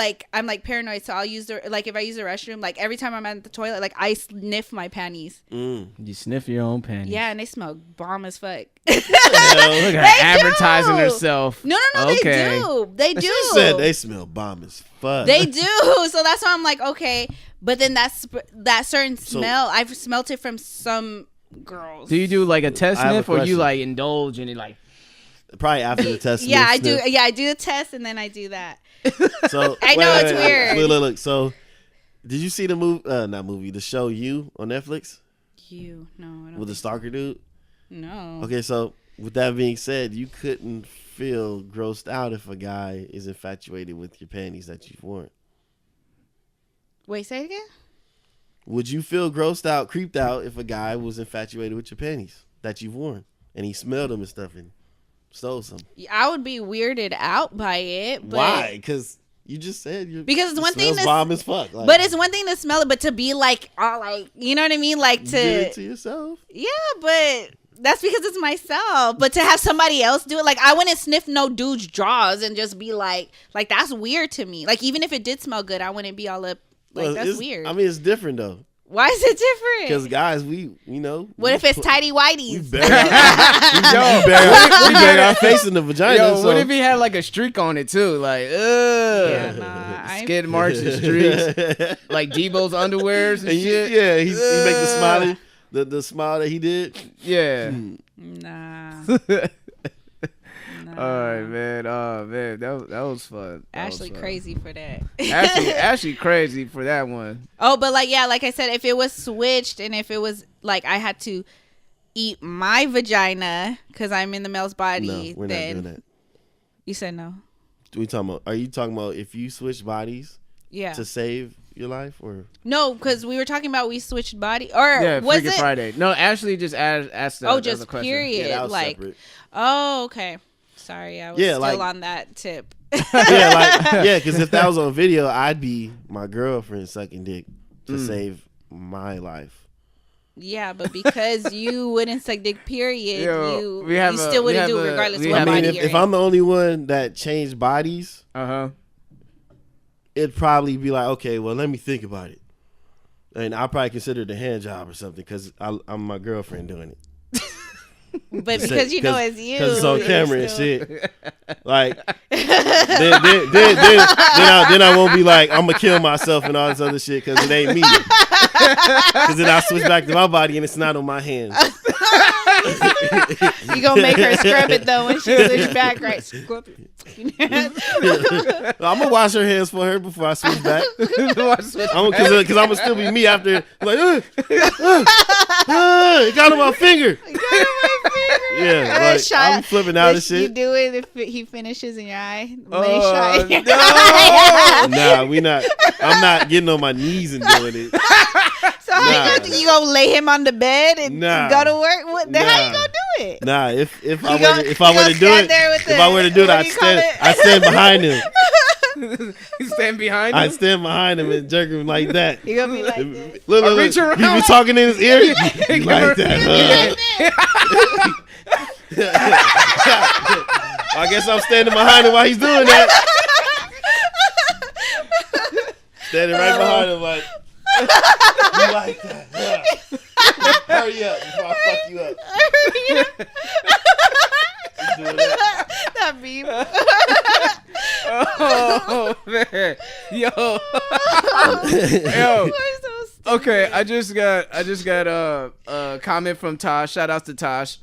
like paranoid, so I'll use if I use the restroom, like every time I'm at the toilet, like I sniff my panties. You sniff your own panties. Yeah, and they smell bomb as fuck. Look at her advertising herself. No, okay. They do. She said they smell bomb as fuck. They do. So that's why I'm like, okay. But then that certain smell, I've smelt it from some girls. Do you do like a test sniff, or you like indulge in it, like? Probably after the test. Yeah, I do. Yeah, I do the test and then I do that. So I know it's weird. Look. So, did you see the the show You on Netflix? You? No, I don't. With the stalker dude? No. Okay, so with that being said, you couldn't feel grossed out if a guy is infatuated with your panties that you've worn. Wait, say it again? Would you feel grossed out, creeped out if a guy was infatuated with your panties that you've worn and he smelled them and stuff and stole some? I would be weirded out by it. But why? Because you just said because it's one thing to bomb as fuck. Like, but it's one thing to smell it, but to be like, all like, you know what I mean, like to do it to yourself. Yeah, but that's because it's myself. But to have somebody else do it, like I wouldn't sniff no dude's drawers and just be like that's weird to me. Like even if it did smell good, I wouldn't be all up. Like that's weird. I mean, it's different though. Why is it different? Because guys, we what if it's tighty whities? We bury our face in the vagina. Yo, what if he had like a streak on it too? Like, skid marks and streaks, like Debo's underwears and shit. Yeah, he make the smiley, the smile that he did. Yeah. Nah. All right, man. Oh man, that was fun. Ashley crazy for that. Ashley crazy for that one. Oh, but like I said, if it was switched and if it was like I had to eat my vagina because I'm in the male's body, No, we're not doing that. You said no. Are you talking about if you switch bodies? Yeah. To save your life or no? Because we were talking about we switched body or was it Friday? No, Ashley just asked. Just period. Yeah, that was like separate. Oh, okay. Sorry, I was still on that tip. Because if that was on video, I'd be my girlfriend sucking dick to save my life. Yeah, but because you wouldn't suck dick, period, you still wouldn't do it regardless of what body you're if I'm the only one that changed bodies, it'd probably be like, okay, well, let me think about it. And I'll probably consider it a hand job or something because I'm my girlfriend doing it. But because you know it's you. Because it's on camera and shit. Like, then I won't be like, I'm going to kill myself and all this other shit because it ain't me. Because then I switch back to my body and it's not on my hands. You going to make her scrub it, though, when she switch back, right? Scrub it. I'm going to wash her hands for her before I switch back. Because I'm going to still be me after. Like, it got on my finger. Yeah, like, I'm flipping out of shit. You do it if he finishes in your eye? Nah, we not. I'm not getting on my knees and doing it. So how you gonna lay him on the bed and go to work? Then how you gonna do it? Nah, if I were to do it, I'd stand behind him. You stand behind him? I'd stand behind him and jerk him like that. You gonna be like this? Look. He be talking in his ear. You like that, I guess I'm standing behind him while he's doing that. Standing right behind him like, you like that. Hurry up before I fuck you up. That beep. Oh man, yo. Okay, I just got a comment from Tosh. Shout out to Tosh.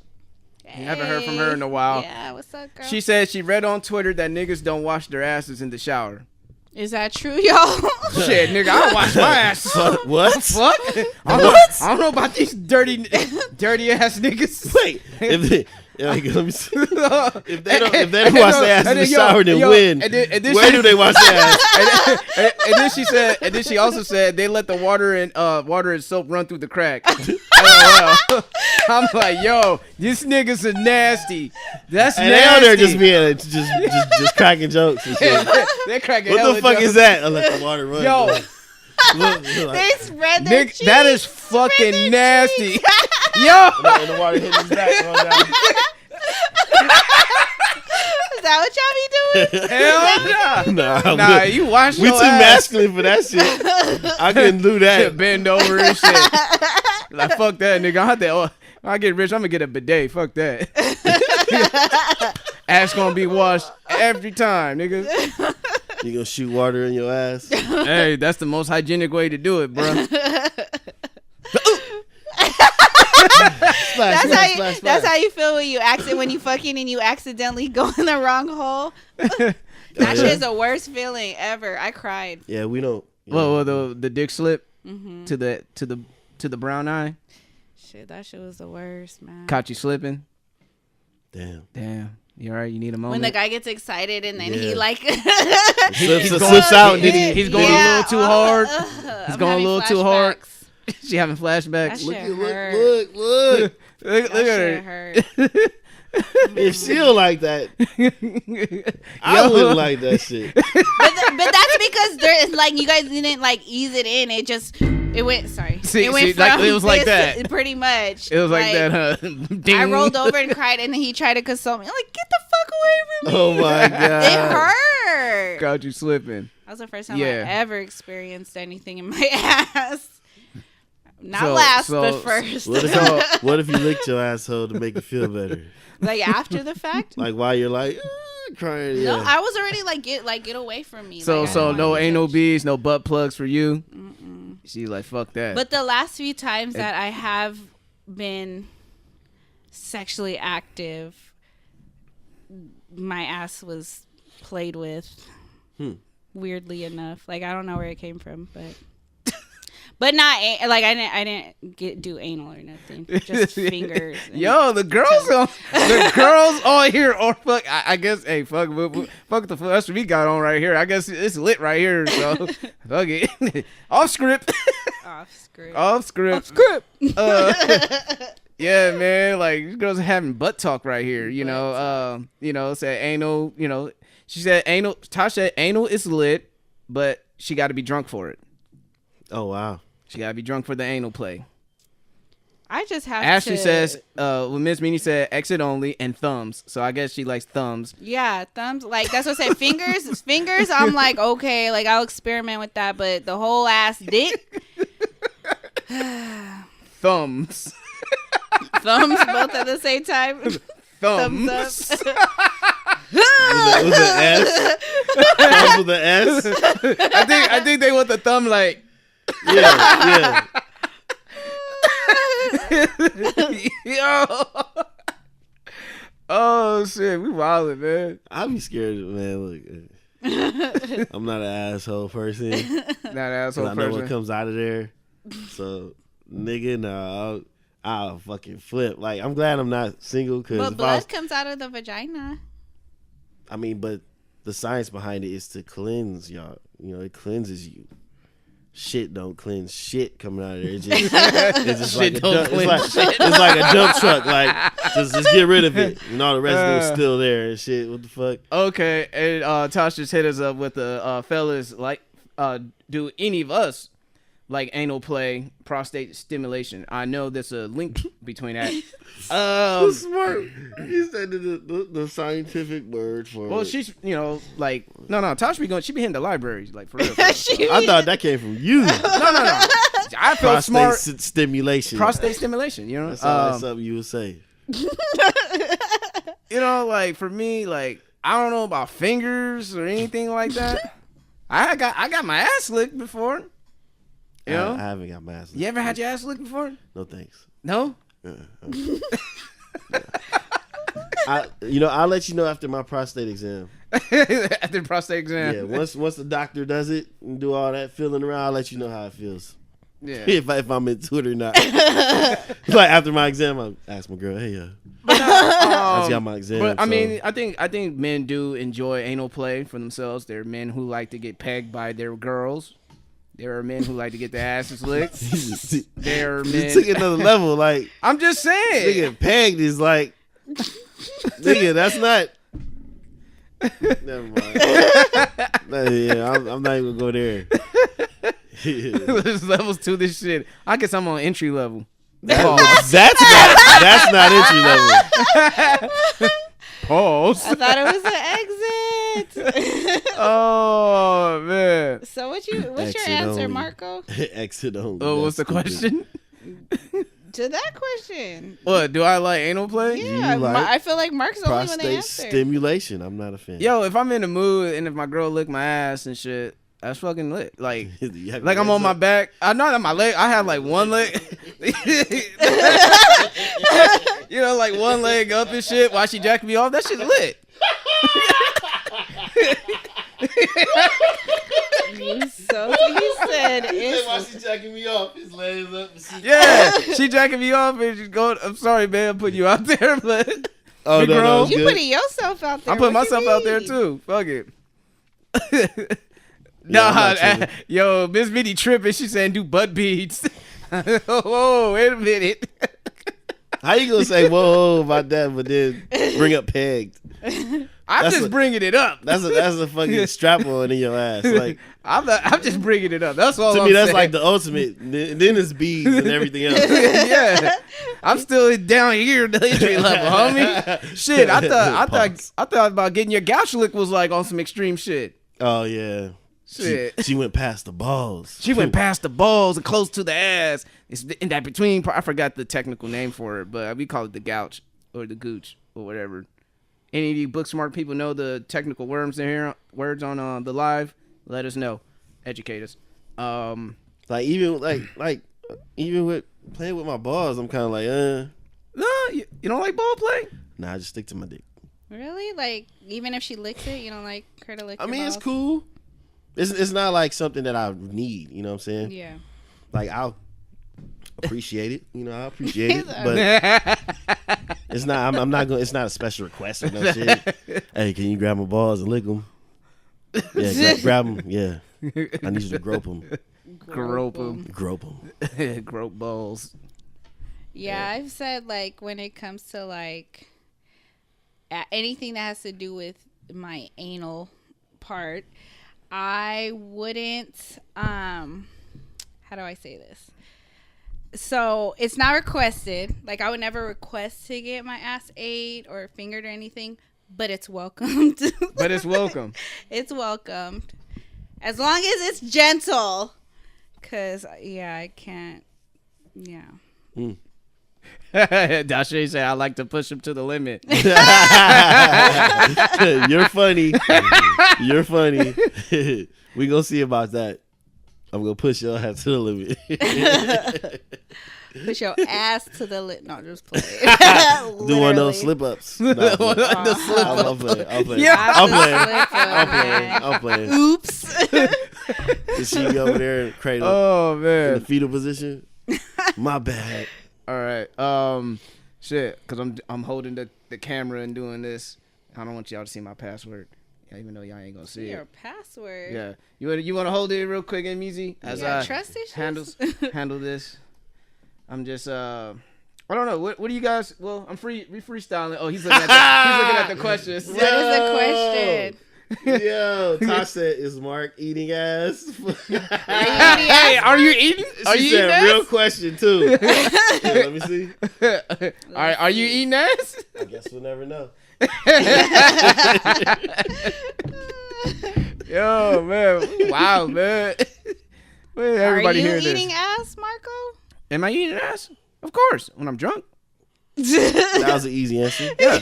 Hey. Haven't heard from her in a while. Yeah, what's up, girl? She said she read on Twitter that niggas don't wash their asses in the shower. Is that true, y'all? Shit, nigga, I wash my ass. What? Fuck? I don't know about these dirty ass niggas.Ait, let me see. If they don't wash their ass in the shower, then when? Where do they wash their ass? And then she also said they let the water and soap run through the crack. I'm like, yo, these niggas are nasty. That's nasty. They out there just being just cracking jokes and shit. They're cracking. What the fuck jokes. Is that? I let the water run. Yo. Look, they spread their cheeks. That is fucking nasty. Yo. And the water hitting his back. Is that what y'all be doing? Hell no. Nah, you wash your ass. We too masculine for that shit. I couldn't do that. Bend over and shit. Like, fuck that, nigga. I get rich, I'm gonna get a bidet. Fuck that. Ass gonna be washed every time, nigga. You gonna shoot water in your ass? Hey, that's the most hygienic way to do it, bro. That's how you feel when you fucking and you accidentally go in the wrong hole. That shit is the worst feeling ever. I cried. Yeah, we don't. Well, the dick slip to the brown eye. Shit, that shit was the worst, man. Caught you slipping. Damn. You alright? You need a moment. When the guy gets excited and then he like slips out. He's going a little too hard. He's going a little too hard. She having flashbacks. Look at her. If she don't like that, I wouldn't like that shit. But that's because there's like you guys didn't like ease it in. It went. Sorry. It was like that. Pretty much. It was like that. Huh? I rolled over and cried, and then he tried to console me. I'm like, get the fuck away from me. Oh my god. It hurt. Got you slipping. That was the first time I ever experienced anything in my ass. But first. What if you licked your asshole to make it feel better? Like after the fact? Like while you're like crying. No, yeah. I was already like get away from me. So no anal beads, no butt plugs for you. Mm-mm. She like fuck that. But the last few times that I have been sexually active, my ass was played with. Weirdly enough, like I don't know where it came from, but not like I didn't do anal or nothing. Just fingers. Yo, the girls on here or fuck. I guess hey fuck the fuck that's what we got on right here. I guess it's lit right here. So fuck it. Off script. Off script. Yeah, man. Like these girls are having butt talk right here. You know, said anal. You know, she said anal. Tasha said anal is lit, but she got to be drunk for it. Oh wow. She gotta be drunk for the anal play. I just have Ashley to... says, Miss Meanie said exit only and thumbs. So I guess she likes thumbs. Yeah, thumbs. Like, that's what I said. Fingers, I'm like, okay, like, I'll experiment with that. But the whole ass dick. Thumbs. Thumbs both at the same time. Thumbs. Thumbs up. With an S? Thumbs with an S? I think they want the thumb like... Yeah. Yo. Oh shit, we wildin', man. I be scared, man. Look, I'm not an asshole person. Not an asshole I know person. what comes out of there. So, nigga, no, I'll fucking flip. Like, I'm glad I'm not single. But blood comes out of the vagina. I mean, but the science behind it is to cleanse y'all. You know, it cleanses you. Shit don't cleanse shit coming out of there. It's just Shit like it's like a dump truck. Like just get rid of it, and all the rest of it's still there and shit. What the fuck? Okay, and Tosh just hit us up with the fellas. Like, do any of us like anal play, prostate stimulation? I know there's a link between that. Smart. He said the scientific word for well, it. she's like no. Tosh she be hitting the libraries like for real. I thought that came from you. No. I feel prostate smart. Stimulation. Prostate stimulation. You know, that's something you would say. Like for me, like I don't know about fingers or anything like that. I got my ass licked before. You know? I haven't got my ass licked. You ever had your ass licked before? No thanks. No. I'll let you know after my prostate exam. After the prostate exam. Yeah, once the doctor does it and do all that feeling around, I'll let you know how it feels. Yeah. if I'm into it or not. Like after my exam, I ask my girl, "Hey, I just got my exam." But I mean, I think men do enjoy anal play for themselves. There are men who like to get pegged by their girls. There are men who like to get their asses licked. There are men. You took it another level. Like I'm just saying. Nigga, pegged is like, nigga, that's not. Never mind. Yeah, I'm not even gonna go there. There's levels to this shit. I guess I'm on entry level. That's not entry level. Pause. I thought it was an exit. Oh man. So what's your Exit answer, only. Marco? Exit only. Oh, what's the That's stupid. question? To that question. What, do I like anal play? Yeah, like I feel like Mark's the only one that Prostate answered. stimulation. I'm not a fan. Yo, if I'm in the mood and if my girl lick my ass and shit, that's fucking lit. Like, You have like your I'm on legs my up? back. I'm not on my leg. I have like one leg. Like one leg up and shit while she jacking me off. That shit lit. So he said Why it's she jacking me off? His legs up. Yeah, she jacking me off and she's going. I'm sorry, man, I'm putting you out there, but Oh Big no, grown. it's you good. putting yourself out there. I'm putting What you myself out there mean? too. Fuck it. Yeah, I'm not tripping. Yo, Miss Minnie tripping. She saying do butt beads. Whoa, wait a minute. How you gonna say whoa about that, but then bring up pegged? I'm That's just a- bringing it up. That's a fucking strap on in your ass. Like I'm just bringing it up. That's all. to I'm me, that's saying. like the ultimate. Then it's beads and everything else. Yeah, I'm still down here at the entry level, homie. Shit, I thought about getting your gouch lick was like on some extreme shit. Oh yeah. Shit. She went past the balls. She went past the balls and close to the ass. It's in that between part. I forgot the technical name for it, but we call it the gouch or the gooch or whatever. Any of you book smart people know the technical words on the live? Let us know. Educate us. Like even with playing with my balls, I'm kind of like No, you don't like ball play? Nah, I just stick to my dick. Really? Like, even if she licks it, you don't like her to lick I your mean, balls? it's cool. It's not like something that I need. You know what I'm saying? Yeah. Like, I'll appreciate it. You know, I appreciate it, but it's not. I'm not going. It's not a special request or no shit. Hey, can you grab my balls and lick them? Yeah, grab them. Yeah, I need you to grope them. Grope them. Grope them. Grope balls. Yeah, I've said, like, when it comes to, like, anything that has to do with my anal part, I wouldn't, how do I say this? So, it's not requested. Like, I would never request to get my ass ate or fingered or anything, but it's welcomed. But it's welcome. It's welcomed. As long as it's gentle. Because, yeah, I can't, yeah. Dashe said, I like to push him to the limit. You're funny. You're funny. We gonna see about that. I'm gonna push your ass to the limit. Push your ass to the lit. No, just play. Do one of those slip ups. No, I'm playing. Yeah. I'm playing. Oops. Is she over there in the cradle? Oh, man. In the fetal position? My bad. All right. Shit, because I'm holding the camera and doing this. I don't want y'all to see my password. Yeah, even though y'all ain't gonna see Your it. password. Yeah. You want to hold it real quick, Meezy? As I trust issues? handle this. I'm just I don't know. What do you guys? Well, I'm freestyling. Oh, he's looking at the questions. What is the question? Yo, Tosh said, "Is Mark eating ass?" Hey, are you eating? She said, ass? "Real question too." Yeah, let me see. Are you eating ass? I guess we'll never know. Yo, man, wow, man. Well, everybody Are you hear eating this. ass, Marco? Am I eating ass? Of course, when I'm drunk. That was an easy answer. Yeah.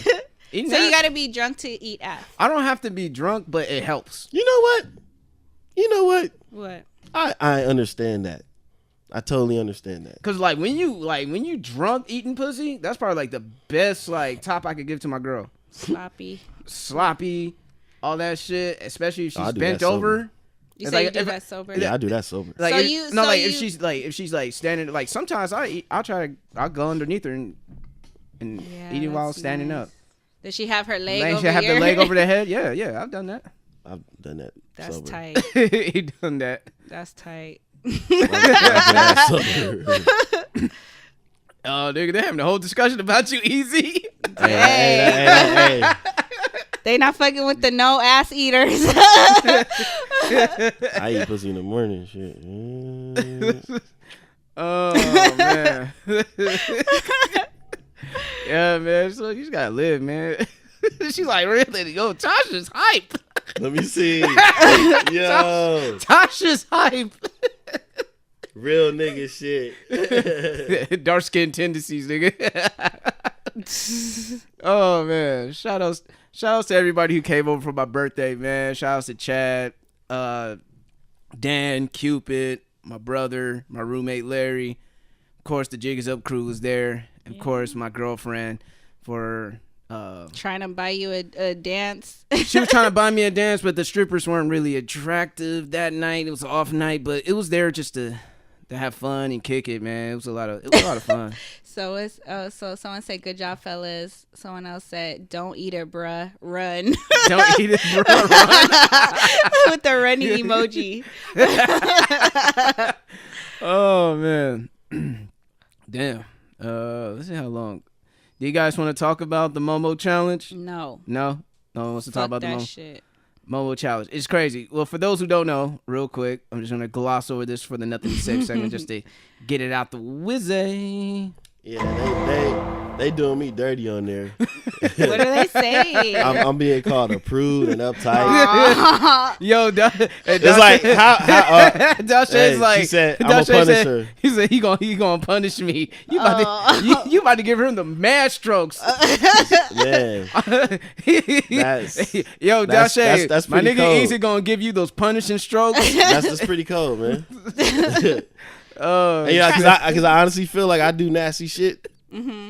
Eating So ass. you got to be drunk to eat ass. I don't have to be drunk, but it helps. You know what? What? I understand that. I totally understand that. Cause when you drunk eating pussy, that's probably like the best top I could give to my girl. Sloppy, all that shit. Especially if she's bent over. You say you do that sober? Yeah, I do that sober. If she's standing, sometimes I'll go underneath her and eat it while standing up. Does she have her leg over She have here? the leg over the head? Yeah, I've done that. I've done that. That's sober. tight. He done that. That's tight. I've done that sober. Oh, nigga, they having a whole discussion about you, Easy. Hey. They not fucking with the no ass eaters. I eat pussy in the morning, shit. Oh man. Yeah, man. So you just gotta live, man. She's like, really? Yo, Tasha's hype. Let me see. Yo, Tasha's hype. real nigga shit. Dark skin tendencies, nigga. Oh man. Shout outs to everybody who came over for my birthday, man. Shout outs to Chad, Dan, Cupid, my brother, my roommate Larry. Of course, the Jig Is Up crew was there. And of course, my girlfriend for trying to buy you a dance. She was trying to buy me a dance, but the strippers weren't really attractive that night. It was an off night, but it was there just to have fun and kick it, man. It was a lot of fun. So it's so someone said, "Good job, fellas." Someone else said, "Don't eat it, bruh. Run." Don't eat it, bruh. Run. With the running emoji. Oh man. Damn. Let's see how long. Do you guys want to talk about the Momo challenge? No. No one wants to talk about the that shit. Momo challenge. It's crazy. Well, for those who don't know, real quick, I'm just gonna gloss over this for the nothing to say segment just to get it out the wizzy. Yeah, they doing me dirty on there. What do they say? I'm being called a prude and uptight. Yo, it's like how Dasha's like, she said, I'm a punisher. He said he gonna punish me. You about to give him the mad strokes. Man, Dasha, that's my nigga cold. Easy gonna give you those punishing strokes. That's pretty cold, man. Oh, because I honestly feel like I do nasty shit.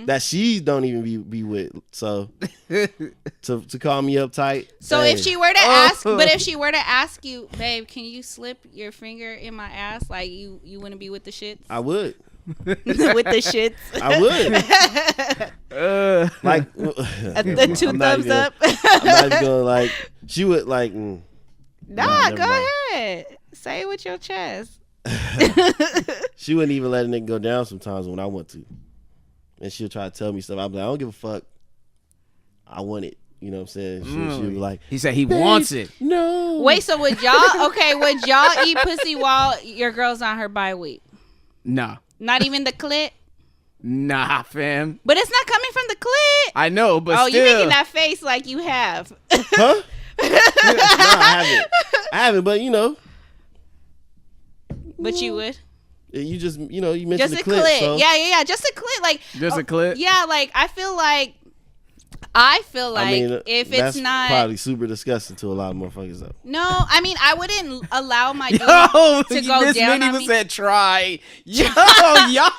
that she don't even be with. So to call me uptight. So hey. if she were to ask, but if she were to ask you, babe, can you slip your finger in my ass? Like you wouldn't be with the shits. I would. With the shits. I would. Like the two thumbs up. I'm not even going like she would like. Nah, go ahead. Say it with your chest. She wouldn't even let a nigga go down sometimes when I want to. And she'll try to tell me stuff. I'm like, I don't give a fuck. I want it. You know what I'm saying? She'll be like, he said he wants it. No. Wait, so would y'all eat pussy while your girl's on her bye week? Nah. Not even the clit? Nah, fam. But it's not coming from the clit. I know, but still. Oh, you making that face like you have. Huh? No, I haven't, but you know. But you would. You just, you know, you mentioned just the clit. So. Yeah. Just a clit. Like, just a clit? Yeah, like, I feel like I mean, if it's not. Probably super disgusting to a lot of motherfuckers, though. No, I mean, I wouldn't allow my dude to go down on me. Said try. Yo, y'all.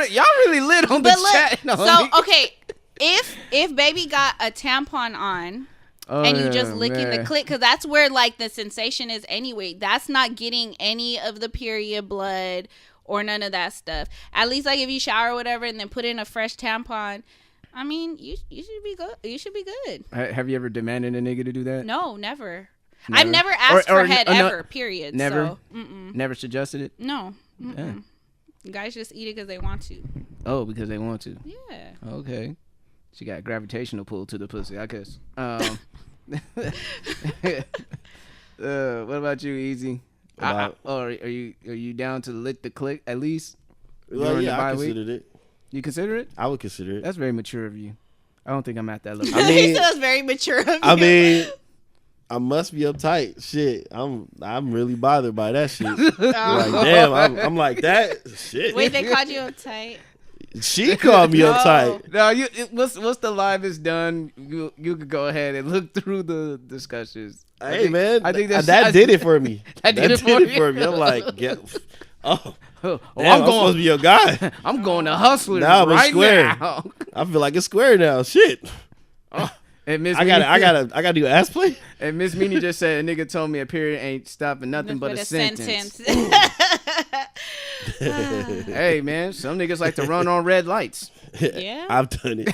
y'all really lit on the chat. No, so, okay, if baby got a tampon on. And you just licking the clit, because that's where like the sensation is anyway. That's not getting any of the period blood or none of that stuff. At least like if you shower or whatever and then put in a fresh tampon, I mean, you should be good. You should be good. Have you ever demanded a nigga to do that? No, never. I've never asked for head ever. Period. Never. So, never suggested it. No. Yeah. Guys just eat it because they want to. Oh, because they want to. Yeah. Okay. She got a gravitational pull to the pussy, I guess. What about you, Easy? Are you down to lick the click at least? Well, yeah, I considered it. You consider it? I would consider it. That's very mature of you. I don't think I'm at that level. I mean, that's very mature of you. I mean, I must be uptight. Shit, I'm really bothered by that shit. Like, damn, I'm like that. Shit. Wait, they called you uptight? She called me uptight. No, what's the live is done. You could go ahead and look through the discussions. I think that did it for me. That did it for me. I'm like, I'm going supposed to be your guy. I'm going to Hustlers now right square. now. I feel like it's square now. Shit. And Miss I gotta do ass play. And Miss Meanie just said a nigga told me a period ain't stopping nothing but a sentence. Hey man, some niggas like to run on red lights. Yeah, I've done it.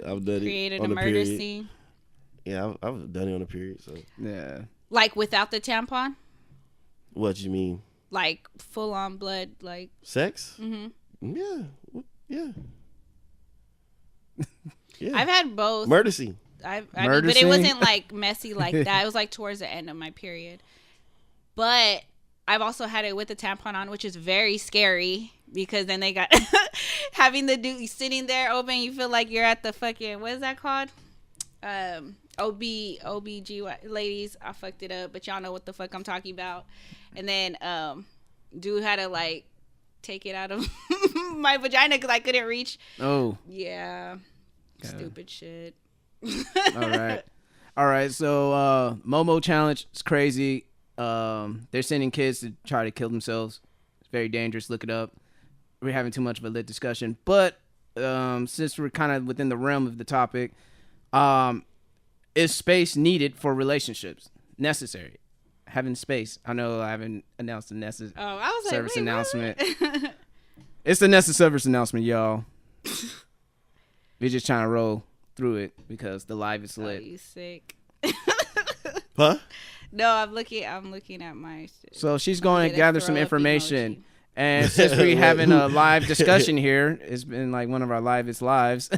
I've done Created it on a murder scene. Yeah, I've done it on a period. So yeah, like without the tampon. What you mean? Like full on blood, like sex? Mm-hmm. Yeah. Yeah. I've had both. Murder scene. I mean, but it wasn't like messy like that. It was like towards the end of my period. But I've also had it with the tampon on, which is very scary because then they got having the dude sitting there open. You feel like you're at the fucking, what is that called? OBG ladies. I fucked it up, but y'all know what the fuck I'm talking about. And then dude had to like take it out of my vagina because I couldn't reach. Oh. Yeah. Stupid shit. All right. So Momo challenge is crazy. They're sending kids to try to kill themselves. It's very dangerous. Look it up. We're having too much of a lit discussion, but since we're kind of within the realm of the topic, is space needed for relationships? Necessary? Having space. I know I haven't announced the Nessa service announcement. It's the Nessa service announcement, y'all. We're just trying to roll through it because the live is lit. Oh, you sick? Huh? No, I'm looking at my shit. So she's going to gather some information. Emoji. And since we're having a live discussion here, it's been like one of our livest lives.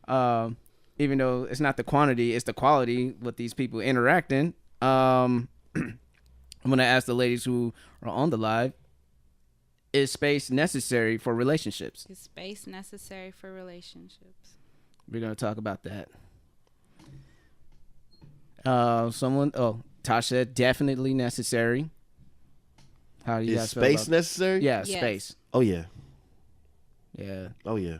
Even though it's not the quantity, it's the quality with these people interacting. I'm going to ask the ladies who are on the live, is space necessary for relationships? Is space necessary for relationships? We're going to talk about that. Tosh said definitely necessary. How do you guys feel about space necessary? Yeah, yes. Space. Oh yeah. Yeah. Oh yeah.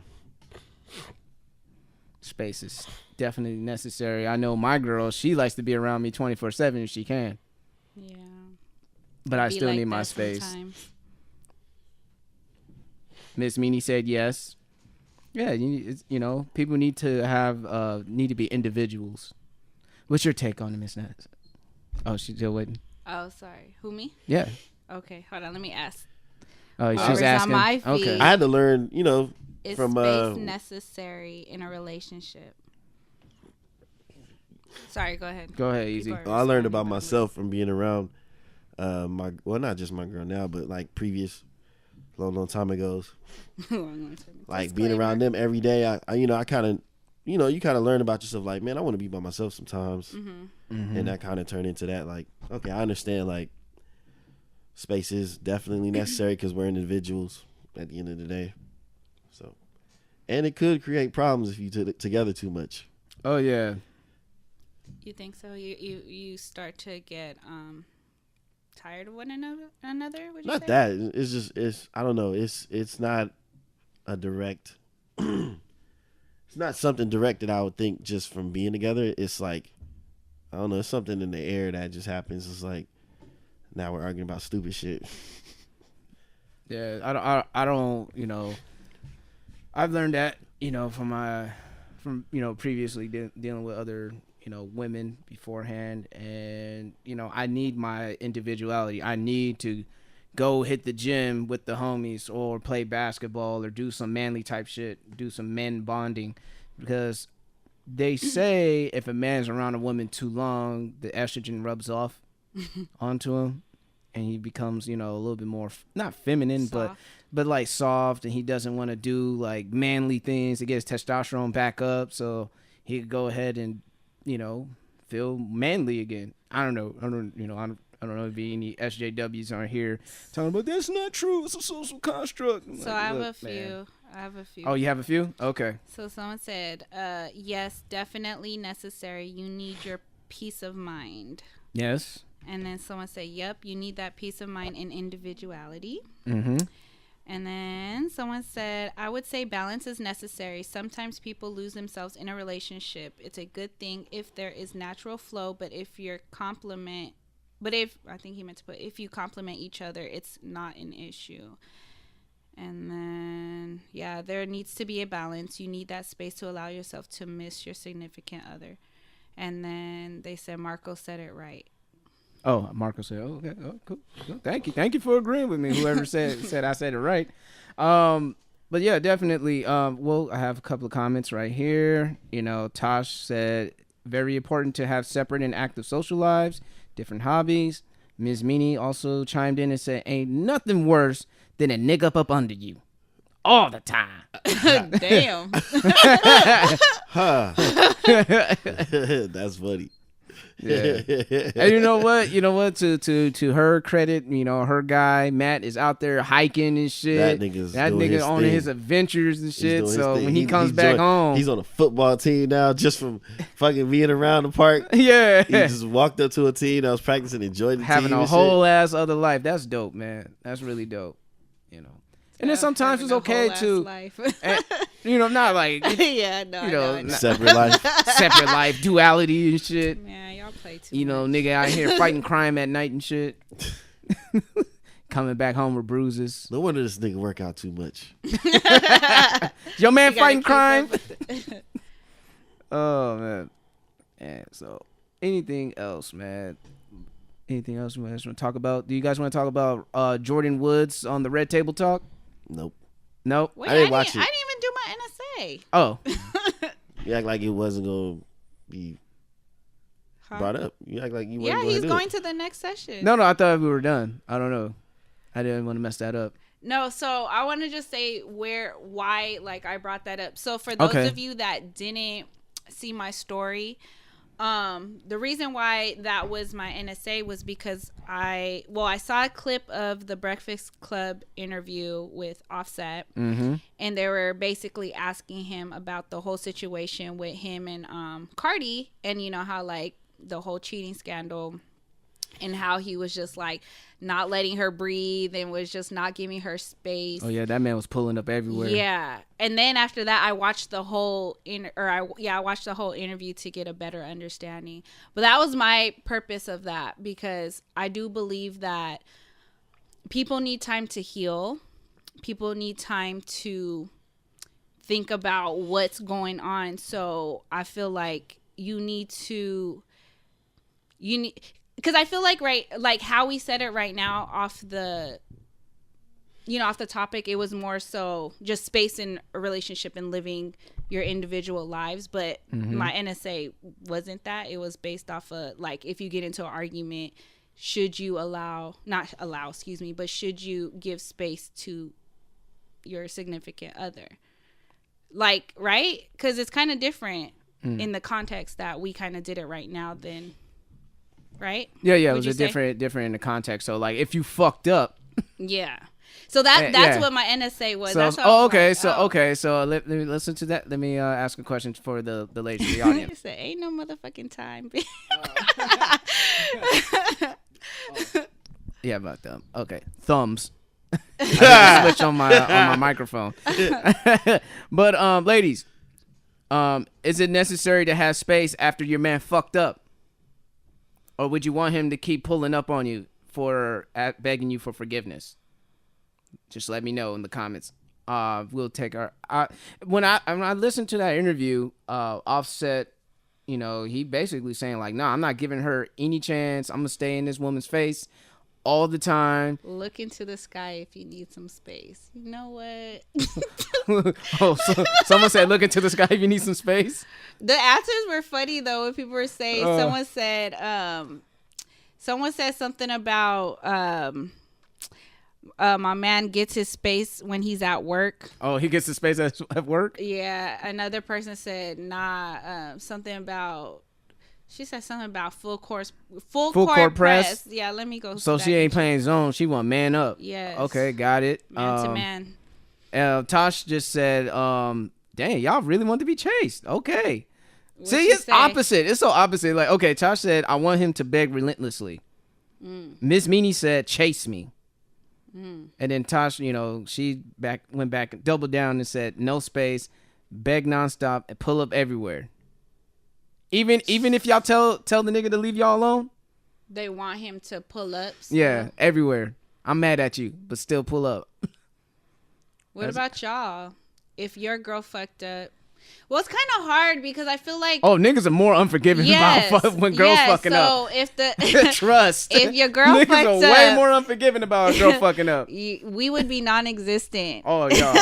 Space is definitely necessary. I know my girl, she likes to be around me 24/7 if she can. Yeah. But I still need my space. Sometimes. Miss Meanie said yes. Yeah, people need to be individuals. What's your take on it, Miss Ness? Oh, she's still waiting. Oh, sorry. Who, me? Yeah. Okay, hold on. Let me ask. Oh, she was asking. On my feed, okay. I had to learn, is from space necessary in a relationship? Sorry, go ahead. Go ahead, Easy. I learned about myself from being around not just my girl now, but like previous long time ago. Like being around them every day, I kind of, you kind of learn about yourself. Like, man, I want to be by myself sometimes, and that kind of turned into that. Like, okay, I understand. Like, space is definitely necessary because we're individuals at the end of the day. So, and it could create problems if you together too much. Oh yeah. You think so? You start to get tired of one another? Would you Not say? that. It's I don't know. It's not a direct. It's not something direct that I would think just from being together. It's like, I don't know. It's something in the air that just happens. It's like, now we're arguing about stupid shit. Yeah, I don't. I've learned that from previously dealing with other women beforehand, and I need my individuality. I need to go hit the gym with the homies or play basketball or do some manly type shit, do some men bonding, because they say if a man's around a woman too long, the estrogen rubs off onto him and he becomes a little bit more not feminine soft. but like soft, and he doesn't want to do like manly things to get his testosterone back up so he could go ahead and feel manly again. I don't know if any SJWs aren't here talking about that's not true, it's a social construct. So I have a few. Oh, you have a few? Okay. So someone said, yes, definitely necessary. You need your peace of mind. Yes. And then someone said, yep, you need that peace of mind and individuality. Mm-hmm. And then someone said, I would say balance is necessary. Sometimes people lose themselves in a relationship. It's a good thing if there is natural flow, but if I think he meant to put, if you complement each other, it's not an issue. And then, yeah, there needs to be a balance. You need that space to allow yourself to miss your significant other. And then they said, Marco said it right. Oh, Marco said, "Oh, okay, oh, cool. Thank you for agreeing with me. Whoever said I said it right." But yeah, definitely. Well, I have a couple of comments right here. Tosh said, "Very important to have separate and active social lives, different hobbies." Ms. Meanie also chimed in and said, "Ain't nothing worse than a nigga up under you, all the time." Damn. Huh. That's funny. Yeah. And you know what? To her credit, her guy Matt is out there hiking and shit. That nigga on his adventures and shit. So when he comes back home, he's on a football team now just from fucking being around the park. Yeah. He just walked up to a team that was practicing, enjoyed the having team. a whole ass other life. That's dope, man. That's really dope. And then sometimes it's okay to, and, not like, yeah, no, separate life, duality and shit. Yeah, y'all play too much. Nigga out here fighting crime at night and shit. Coming back home with bruises. No wonder this nigga work out too much. Your man fighting crime. Oh, man. And so, anything else, man? Anything else you guys want to talk about? Do you guys want to talk about Jordan Woods on the Red Table Talk? Nope. Wait, I didn't watch it. I didn't even do my NSA. Oh. You act like it wasn't going to be brought up. You act like you wasn't he's going it. to the next session. No, I thought we were done. I don't know. I didn't want to mess that up. No, so I want to just say why I brought that up. So for those of you that didn't see my story, the reason why that was my NSA was because I saw a clip of the Breakfast Club interview with Offset, and they were basically asking him about the whole situation with him and Cardi, and how the whole cheating scandal, and how he was just not letting her breathe and was just not giving her space. Oh yeah, that man was pulling up everywhere. Yeah, and then after that, I watched the whole I watched the whole interview to get a better understanding. But that was my purpose of that, because I do believe that people need time to heal. people need time to think about what's going on. So I feel like because I feel like, right, like how we said it right now off the topic, it was more so just space in a relationship and living your individual lives. But my NSA wasn't that. It was based off of, like, if you get into an argument, should you but should you give space to your significant other? Like, right? Because it's kind of different in the context that we kind of did it right now than, right? Yeah, it was different in the context. So, like, if you fucked up. Yeah. So that's what my NSA was. So, So let me listen to that. Let me ask a question for the ladies in the audience. Said, ain't no motherfucking time. Yeah, about them. Okay, thumbs. I switch on my microphone. But ladies, is it necessary to have space after your man fucked up, or would you want him to keep pulling up on you for begging you for forgiveness? Just let me know in the comments. We'll take when I listened to that interview, Offset, he basically saying like, nah, I'm not giving her any chance. I'm gonna stay in this woman's face all the time. Look into the sky if you need some space. You know what? So someone said look into the sky if you need some space. The answers were funny though. When people were saying, someone said something about my man gets his space when he's at work. Oh, he gets his space at work? Yeah. Another person said, something about, she said something about full court press. Yeah, let me go. So she ain't playing zone. She want man up. Yes. Okay, got it. Man to man. Tosh just said, dang, y'all really want to be chased. Okay. See, it's opposite. It's so opposite. Like, okay, Tosh said, I want him to beg relentlessly. Miss Meanie said, chase me. And then Tosh, she went back and doubled down and said, no space, beg nonstop, and pull up everywhere. Even if y'all tell the nigga to leave y'all alone, they want him to pull up. Still. Yeah, everywhere. I'm mad at you, but still pull up. What about y'all? If your girl fucked up, well, it's kind of hard because I feel like niggas are more unforgiving about when girls fucking up. So if the trust, if your girl niggas fucks are up, way more unforgiving about a girl fucking up. We would be non-existent. Oh, y'all.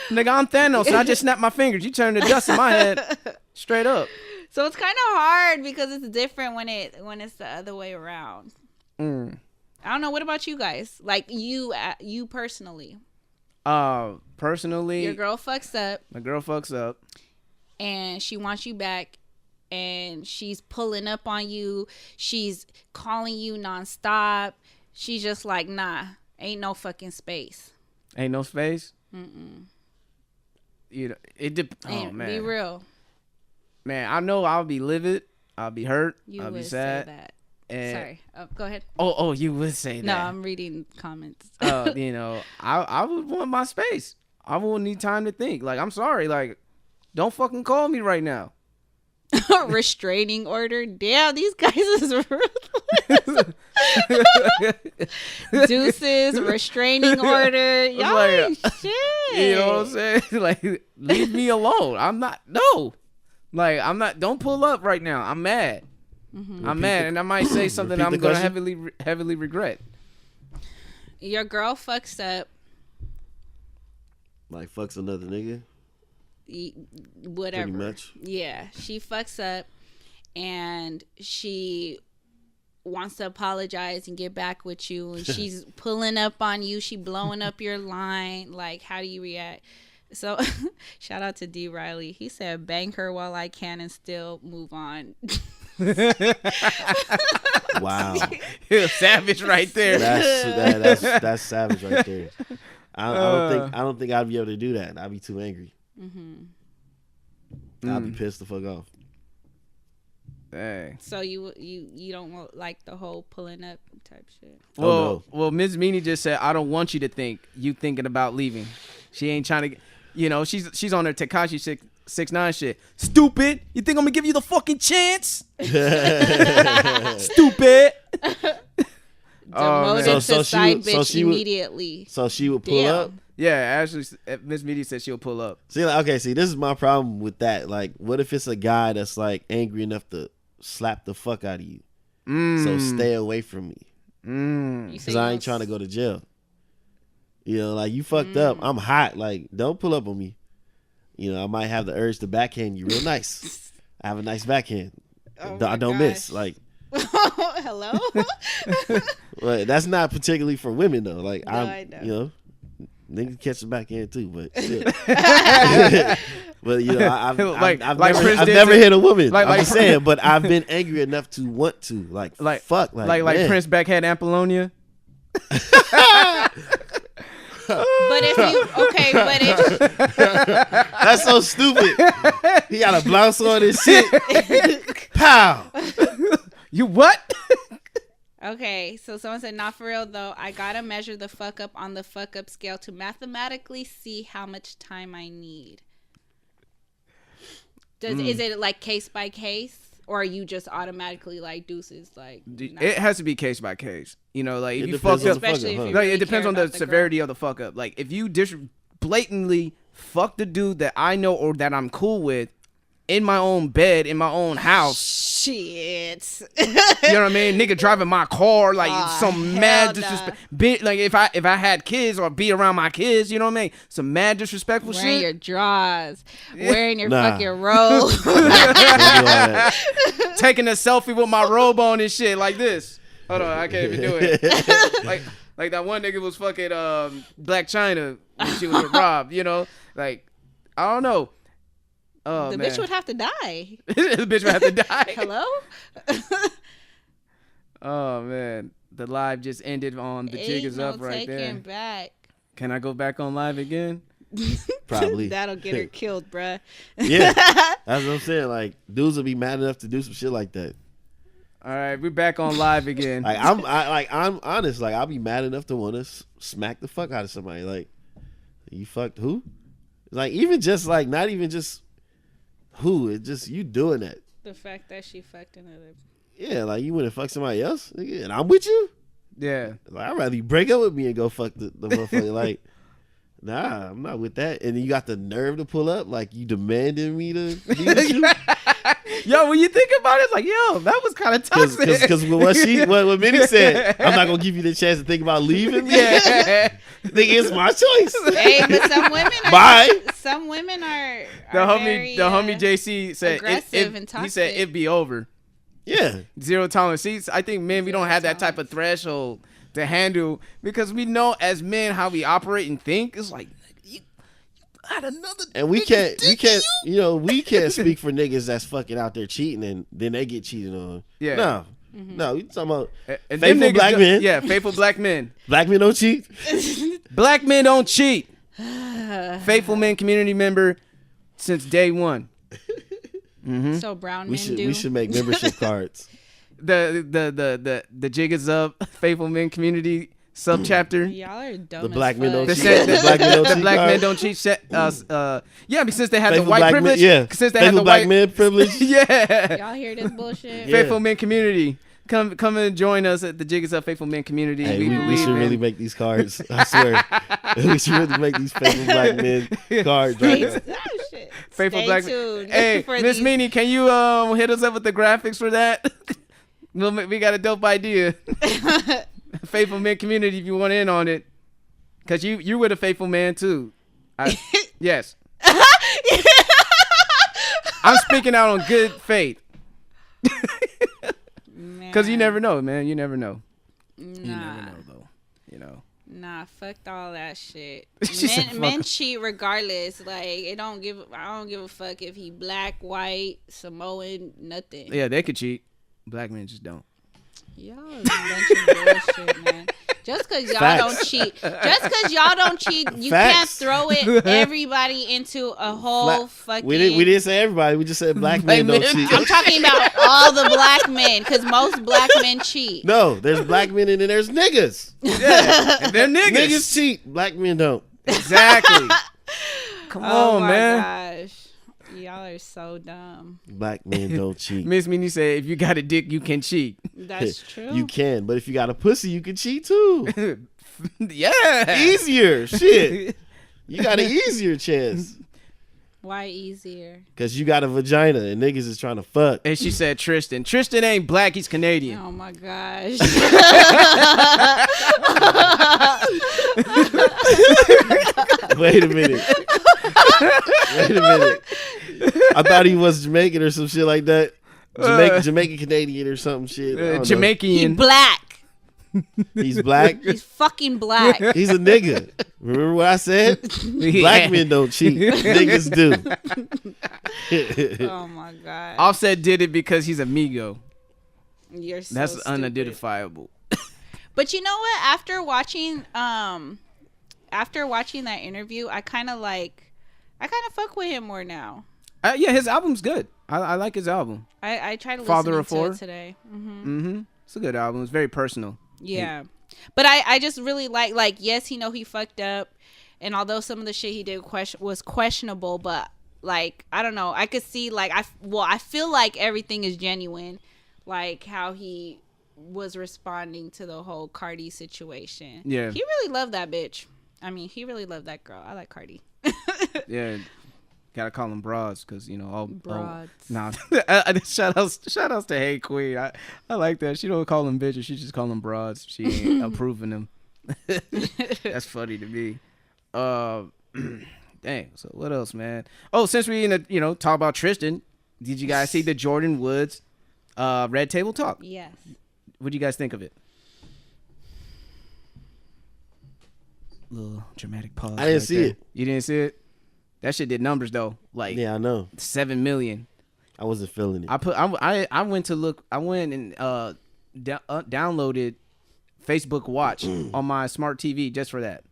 Nigga, I'm Thanos, and I just snapped my fingers. You turned the dust in my head straight up. So it's kind of hard because it's different when it's the other way around. I don't know. What about you guys? Like you personally? Personally, your girl fucks up. My girl fucks up, and she wants you back, and she's pulling up on you. She's calling you nonstop. She's just like, nah, ain't no fucking space. Ain't no space. Mm-mm. Oh man, be real. Man, I know I'll be livid. I'll be hurt. I'll be sad. Say that. And sorry. Go ahead. Oh, you would say that. No, I'm reading comments. I would want my space. I won't need time to think. Like, I'm sorry. Like, don't fucking call me right now. Restraining order. Damn, these guys is ruthless. Deuces, restraining order. Y'all like, shit. You know what I'm saying? Like, leave me alone. I'm not. No. Like, I'm not. Don't pull up right now. I'm mad. I'm mad, and I might say something I'm gonna heavily regret. Your girl fucks up. Like fucks another nigga. Whatever. Pretty much. Yeah, she fucks up, and she wants to apologize and get back with you, and she's pulling up on you. She blowing up your line. Like, how do you react? So, shout out to D. Riley. He said, "Bang her while I can and still move on." Wow, savage right there. That's savage right there. I don't think I'd be able to do that. I'd be too angry. I'd be pissed the fuck off. Dang. So you don't like the whole pulling up type shit. Well, Ms. Meanie just said, "I don't want you to think you thinking about leaving." She ain't trying to, she's on her Tekashi 6ix9ine shit. Stupid. You think I'm gonna give you the fucking chance? Stupid. demoted to side bitch immediately. So she would pull up. Yeah, actually, Miss Media said she'll pull up. See, like, okay, see, this is my problem with that. Like, what if it's a guy that's like angry enough to slap the fuck out of you? So stay away from me, because I ain't trying to go to jail. You know, like, you fucked up. I'm hot. Like, don't pull up on me. You know, I might have the urge to backhand you real nice. I have a nice backhand. I don't miss. Like, hello. But that's not particularly for women though. Like, no, I know. You know. Niggas catch the backhand too, but shit. But you know, I've never hit a woman. I'm just saying, but I've been angry enough to want to, like fuck, like Prince backhand Apollonia. But if that's so stupid. He got a blouse on and shit. Pow. You what? Okay, so someone said, not for real though. I gotta measure the fuck up on the fuck up scale to mathematically see how much time I need. Is it like case by case, or are you just automatically like deuces? Like, it has to be case by case. You know, like, if you fuck up, especially if you really it depends on the severity girl. of the fuck up. Like, if you blatantly fuck the dude that I know or that I'm cool with in my own bed, in my own house. Shit. You know what I mean? Nigga driving my car, like, some mad disrespect. Like, if I had kids or be around my kids, you know what I mean? Some mad disrespectful shit. Wearing your drawers, wearing your fucking robe. Taking a selfie with my robe on and shit like this. Hold on, I can't even do it. like that one nigga was fucking Black China when she was with Rob, you know? Like, I don't know. Oh, the man. bitch would have to die. The bitch would have to die. Hello? Oh, man. The live just ended on the jig is up right there. Back. Can I go back on live again? Probably. That'll get her killed, bruh. Yeah. That's what I'm saying. Like, dudes will be mad enough to do some shit like that. All right, we're back on live again. Like, I'm honest. Like, I'll be mad enough to want to smack the fuck out of somebody. Like, you fucked who? Like, even just, like, not even just who. It's just you doing that. The fact that she fucked another. Yeah, like, you wouldn't fuck somebody else, nigga, and I'm with you? Yeah. Like, I'd rather you break up with me and go fuck the motherfucker. Like, nah, I'm not with that. And then you got the nerve to pull up, like, you demanding me to be with you? Yo, when you think about it, it's like, yo, that was kind of toxic. Because what Minnie said, I'm not gonna give you the chance to think about leaving me. Yeah. Think it's my choice. Hey, but some women are. Bye. Some women are. The very, homie JC said aggressive and toxic. He said it'd be over. Yeah. Zero tolerance. See, I think men, we don't have that type of threshold to handle, because we know as men how we operate and think. It's like, you had another. And we can't speak for niggas that's fucking out there cheating and then they get cheated on. Yeah. No. Mm-hmm. No, you talking about faithful black men. Yeah, faithful black men. Black men don't cheat. Black men don't cheat. Faithful men community member since day one. Mm-hmm. So brown men do. We should make membership cards. The jig is up. Faithful men community subchapter. Y'all are dumb. The black men don't cheat. The black men don't cheat. Yeah, because since they have the white privilege. Since they have the black men privilege. Yeah. Y'all hear this bullshit? Faithful men community. Come and join us at the Jig is Up Faithful Men community. Hey, we should really make these cards. I swear. We should really make these faithful black men cards. Right? Faithful black men. Hey, Miss Meanie, can you hit us up with the graphics for that? We got a dope idea. Faithful Men community, if you want in on it, because you're with a faithful man too. Yes. I'm speaking out on good faith. Because you never know, man. You never know. Nah. You never know, though. You know. Nah, fuck all that shit. Men cheat regardless. Like, I don't give a fuck if he black, white, Samoan, nothing. Yeah, they could cheat. Black men just don't. Y'all are a bunch of bullshit, man. Just because y'all don't cheat, you can't throw everybody into a whole fucking. We didn't say everybody. We just said black men don't cheat. I'm talking about all the black men, because most black men cheat. No, there's black men and then there's niggas. Yeah, and they're niggas. Niggas cheat. Black men don't. Exactly. Come on, man. Gosh. Y'all are so dumb. Black men don't cheat. Miss Minnie said, if you got a dick, you can cheat. That's true. You can, but if you got a pussy, you can cheat too. Yeah. Easier. Shit. You got an easier chance. Why easier? Because you got a vagina and niggas is trying to fuck. And she said Tristan. Tristan ain't black, he's Canadian. Oh my gosh. Wait a minute. I thought he was Jamaican or some shit like that. Jamaican Canadian or something shit. Jamaican. He black. He's black. He's fucking black. He's a nigga. Remember what I said? Black men don't cheat. Niggas do. Oh my god. Offset did it because he's amigo. You're so That's stupid. unidentifiable. But you know what? After watching that interview, I kind of fuck with him more now. Yeah, his album's good. I like his album. I tried to Father listen of to Four? it today. It's a good album. It's very personal. Yeah. But I just really like yes, he fucked up, and although some of the shit he did was questionable, but like I don't know, I could see like I feel like everything is genuine, like how he was responding to the whole Cardi situation. Yeah. He really loved that bitch. I mean, he really loved that girl. I like Cardi. Yeah. Gotta call them broads because all Broads. Nah, shout outs to Hey Queen. I like that. She don't call them bitches. She just call them broads. She ain't approving them. That's funny to me. Dang. So what else, man? Oh, since we talk about Tristan, did you guys see the Jordan Woods Red Table Talk? Yes. What do you guys think of it? Little dramatic pause. I didn't see it. You didn't see it? That shit did numbers though. Like Yeah, I know. 7 million. I wasn't feeling it. I went to look. I went and downloaded Facebook Watch on my smart TV just for that.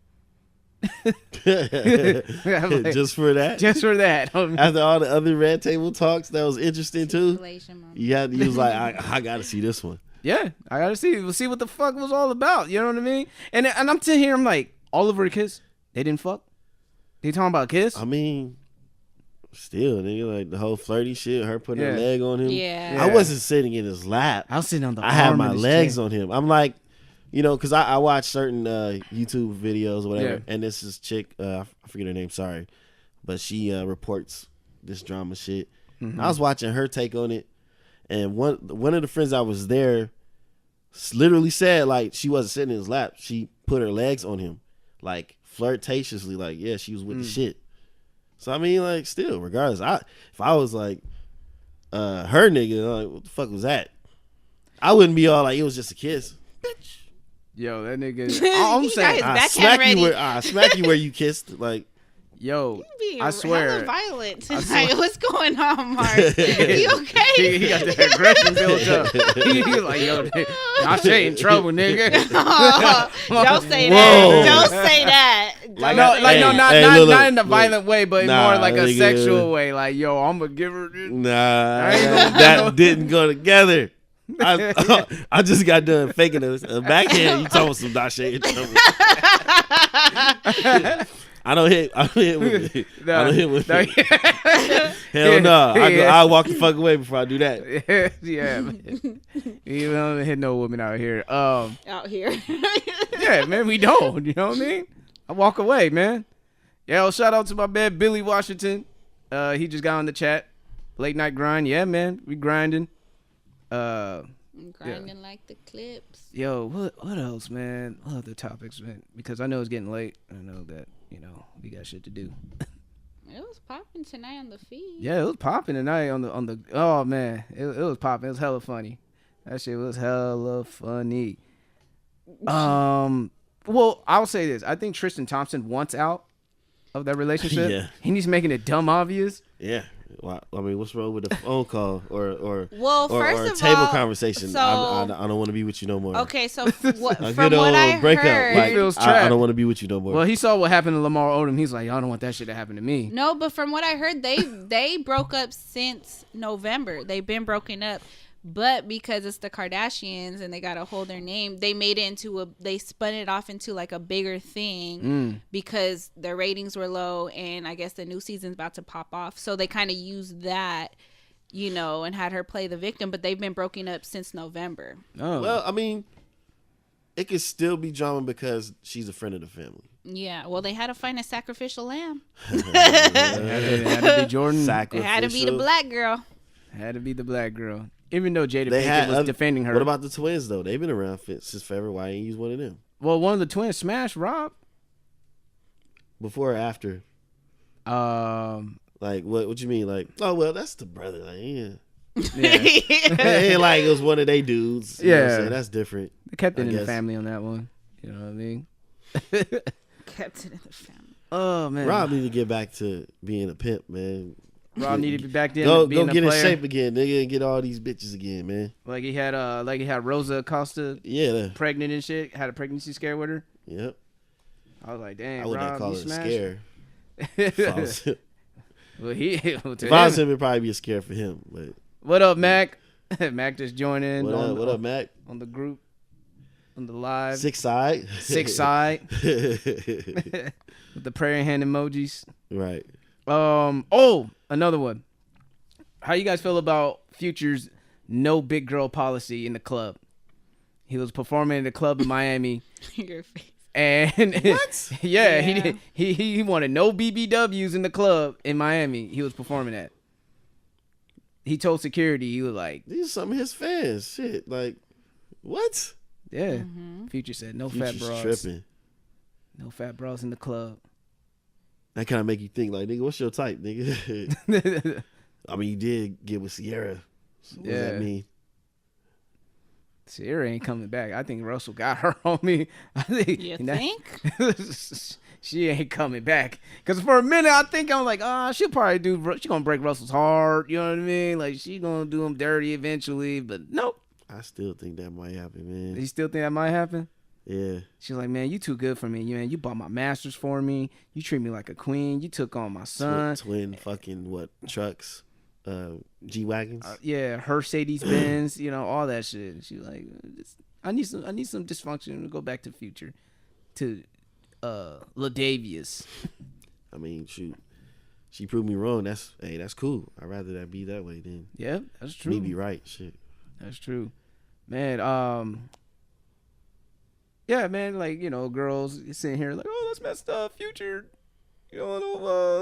Like, Just for that? Just for that. After all the other Red Table Talks that was interesting too, Manipulation, mom. you was like, I gotta see this one. Yeah, I gotta see what the fuck was all about. You know what I mean? And I'm sitting here, I'm like, Oliver and Kiss, they didn't fuck. They talking about Kiss? I mean, still, nigga, like the whole flirty shit, her putting her Yeah. leg on him. Yeah. I wasn't sitting in his lap. I was sitting on the. I had arm my of his legs chair. on him. I'm like, because I watch certain YouTube videos or whatever, Yeah. and this is chick, I forget her name, sorry, but she reports this drama shit. Mm-hmm. I was watching her take on it, and one of the friends I was there literally said like she wasn't sitting in his lap. She put her legs on him, like flirtatiously, like yeah, she was with the shit. So I mean, like, still, regardless, if I was like her nigga, like, what the fuck was that? I wouldn't be all like it was just a kiss, bitch. Yo, that nigga. I'm He saying, got his backhand smack you where you kissed, like. yo, Being I swear. hella violent tonight. What's going on, Mark? You okay? He got the aggression built up. He like, yo, I say in trouble, nigga. Don't say Whoa. that. Don't say that. Like, No, like hey, no, not hey, not, look, not in a look. violent way, but Nah, more like a nigga. sexual way. Like, yo, I'm gonna give her this. Nah, I ain't gonna do that no- didn't go together. I just got done faking a backhand. You talking some Dashe in trouble. I don't hit with it. I don't hit with it. Hell no. I walk the fuck away before I do that. Yeah, man. You don't hit no woman out here. Out here. Yeah, man, we don't. You know what I mean? I walk away, man. Yeah, well, shout out to my man Billy Washington. He just got on the chat. Late night grind. Yeah, man, we grinding. Grinding like the clips. Yo, what else, man? What other topics, man? Because I know it's getting late. I know that, we got shit to do. It was popping tonight on the feed. Yeah, it was popping tonight on the. Oh man, it was popping. It was hella funny. That shit was hella funny. Well, I'll say this. I think Tristan Thompson wants out of that relationship. Yeah. He's making it dumb obvious. Yeah. Well, I mean, what's wrong with a phone call or Well, first a of table all, conversation? so- I don't want to be with you no more. Okay, so A from good old what I breakup. heard, Like, feels I trapped. don't want to be with you no more. Well, he saw what happened to Lamar Odom. He's like, I don't want that shit to happen to me. no, but from what I heard, they broke up since November. They've been broken up, But because it's the Kardashians and they got to hold their name, they made it into they spun it off into like a bigger thing because their ratings were low and I guess the new season's about to pop off. So they kind of used that, you know, and had her play the victim, but they've been broken up since November. Oh. Well, I mean, it could still be drama because she's a friend of the family. Yeah, well, they had to find a sacrificial lamb. It had to be Jordan. It had to be the black girl. Had to be the black girl. Even though Jada They Pinkett was defending her. What about the twins, though? They've been around since forever. Why ain't you use one of them? Well, one of the twins smashed Rob. Before or after? Like, what you mean? Like, oh, well, that's the brother. Like, yeah. It ain't like it was one of they dudes. You know what I'm saying? That's different. They kept it in the family on that one. You know what I mean? Kept it in the family. Oh, man. Rob need to get back to being a pimp, man. Rob needed to be back there. Go get in shape again, nigga, and get all these bitches again, man. Like he had Rosa Acosta, pregnant and shit. Had a pregnancy scare with her. Yep. I was like, damn, I wouldn't Rob, call you it a smashed. scare. Well, if I was him, it'd probably be a scare for him. But what up, Mac? Mac just joined in. What up, Mac? On the group, on the live. Six side. With the prayer hand emojis. Right. Another one. How you guys feel about Future's no big girl policy in the club? He was performing in the club in Miami. Your face. And what? Yeah. He wanted no BBWs in the club in Miami. He was performing at. He told security, he was like, these are some of his fans. Shit, like, what? Yeah. Future said no fat bras. Tripping. No fat bras in the club. That kind of make you think, like, nigga, what's your type, nigga? I mean, you did get with Sierra. So what does that mean? Sierra ain't coming back. I think Russell got her on me. You think? She ain't coming back. Because for a minute, I think I'm like, she'll probably she going to break Russell's heart. You know what I mean? Like, she going to do him dirty eventually. But nope. I still think that might happen, man. You still think that might happen? Yeah. She's like, man, you too good for me. You bought my masters for me. You treat me like a queen. You took on my son. Twin fucking trucks? G-Wagons? Yeah, Mercedes Benz, all that shit. She's like, I need some dysfunction to go back to the future. To LaDavius. I mean, shoot. She proved me wrong. That's cool. I'd rather that be that way than yeah, that's true. Me be right. Shit. That's true. Man, yeah, man, like, girls sitting here like, oh, that's messed up, Future. You don't